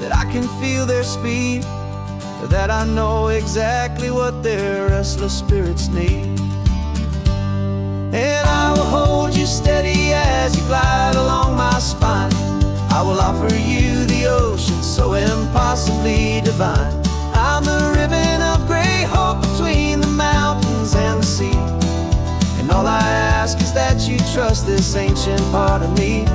[SPEAKER 3] that I can feel their speed, or that I know exactly what their restless spirits need. And I will hold you steady as you glide along my spine. I will offer you the ocean so impossibly divine. I'm the ribbon of gray hope between the mountains and the sea. And all I ask is that you trust this ancient part of me.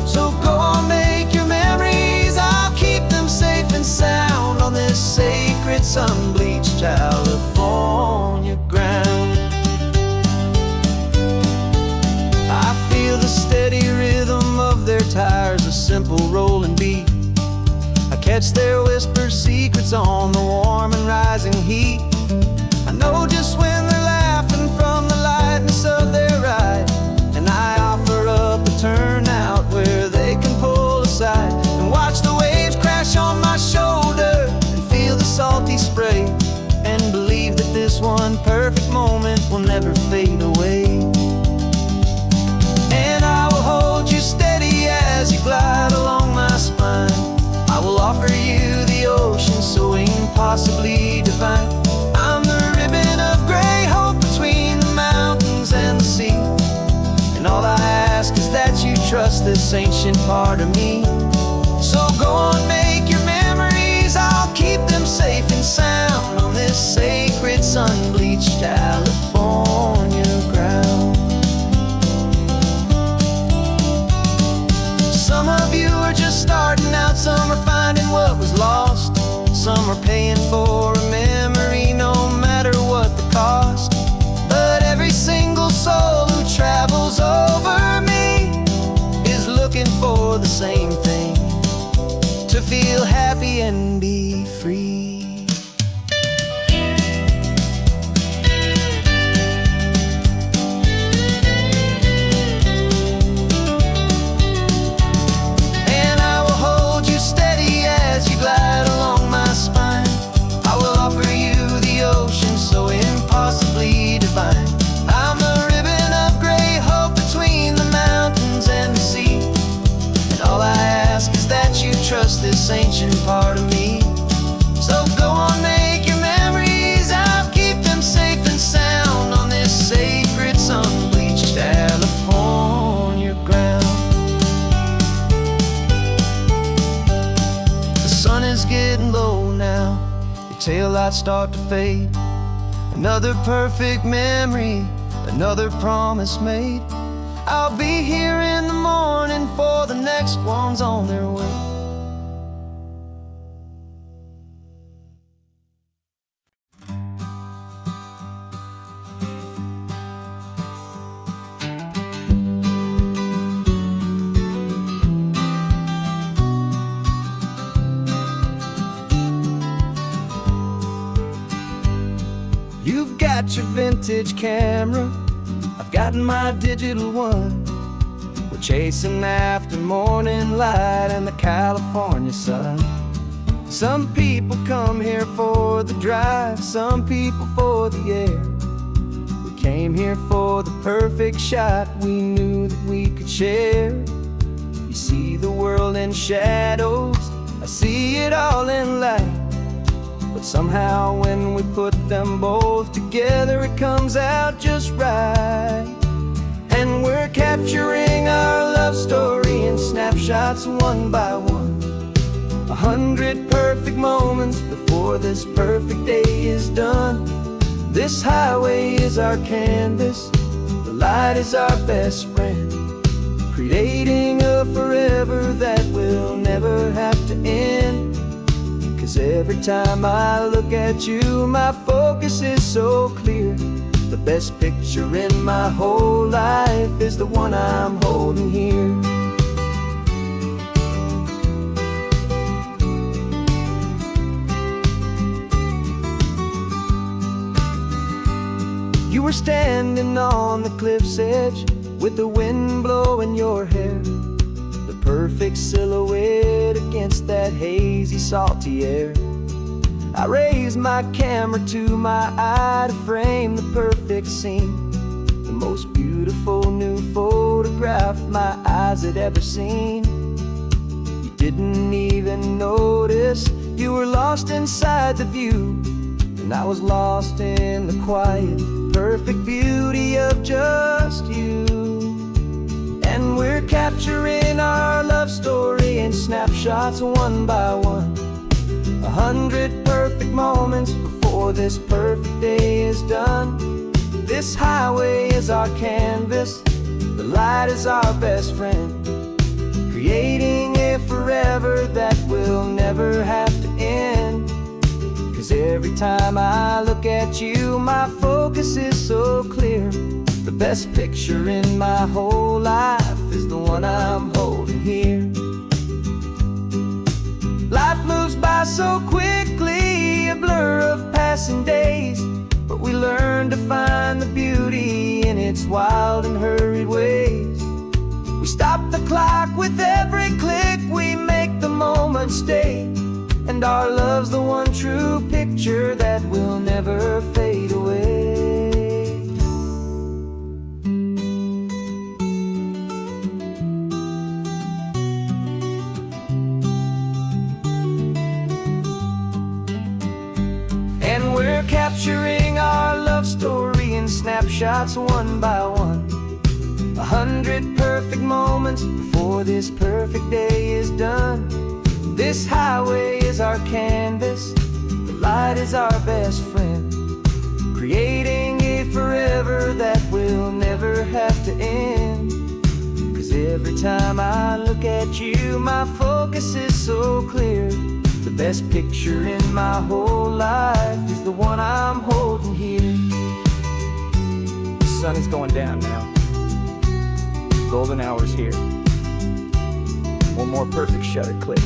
[SPEAKER 3] So go on, make your memories, I'll keep them safe and sound on this sacred sun-bleached California ground. I feel the steady rhythm of their tires, a simple rolling beat. I catch their whispered secrets on the warm and rising heat. I know just when they're
[SPEAKER 1] never fade away. And I will hold you steady as you glide along my spine. I will offer you the ocean so impossibly divine. I'm the ribbon of gray hope between the mountains and the sea. And all I ask is that you trust this ancient part of me. So go on, make your memories, I'll keep them safe and sound on this sacred sun-bleached California ground. Some of you are just starting out, some are finding what was lost, some are paying for a memory no matter what the cost. But every single soul who travels over me is looking for the same thing: to feel happy and be free. And I will hold you steady as you glide along my spine. I will offer you the ocean so impossibly divine. I'm the ribbon of gray hope between the mountains and the sea. And all I ask is that you trust this ancient part of me. So go on, make your memories, I'll keep them safe and sound on this sacred sun-bleached California ground. The sun is getting low now, your taillights start to fade. Another perfect memory, another promise made. I'll be here in the morning for the next ones on their way. You've got your vintage camera, I've gotten my digital one. We're chasing after morning light and the California sun. Some people come here for the drive, some people for the air. We came here for the perfect shot we knew that we could share. You see the world in shadows, I see it all in light. But somehow when we put them both together, it comes out just right. And we're capturing our love story in snapshots one by one. 100 perfect moments before this perfect day is done. This highway is our canvas, the light is our best friend, creating a forever that will never have to end. 'Cause every time I look at you, my focus is so clear. The best picture in my whole life is the one I'm holding here. You were standing on the cliff's edge with the wind blowing your hair, the perfect silhouette against that hazy, salty air. I raised my camera to my eye to frame the perfect scene, the most beautiful new photograph my eyes had ever seen. You didn't even notice, you were lost inside the view, and I was lost in the quiet, perfect beauty of just you. And we're capturing our love story in snapshots one by one. 100 perfect moments before this perfect day is done. This highway is our canvas, the light is our best friend, creating a forever that will never have to end. 'Cause every time I look at you, my focus is so clear. The best picture in my whole life is the one I'm holding here. Life moves by so quickly, a blur of passing days, but we learn to find the beauty in its wild and hurried ways. We stop the clock with every click, we make the moment stay, and our love's the one true picture that will never fade away. snapshots one by one. 100 perfect moments before this perfect day is done. This highway is our canvas, the light is our best friend, creating a forever that will never have to end. 'Cause every time I look at you, my focus is so clear. The best picture in my whole life is the one I'm holding here. The sun is going down now. Golden hour's here. One more perfect shutter click.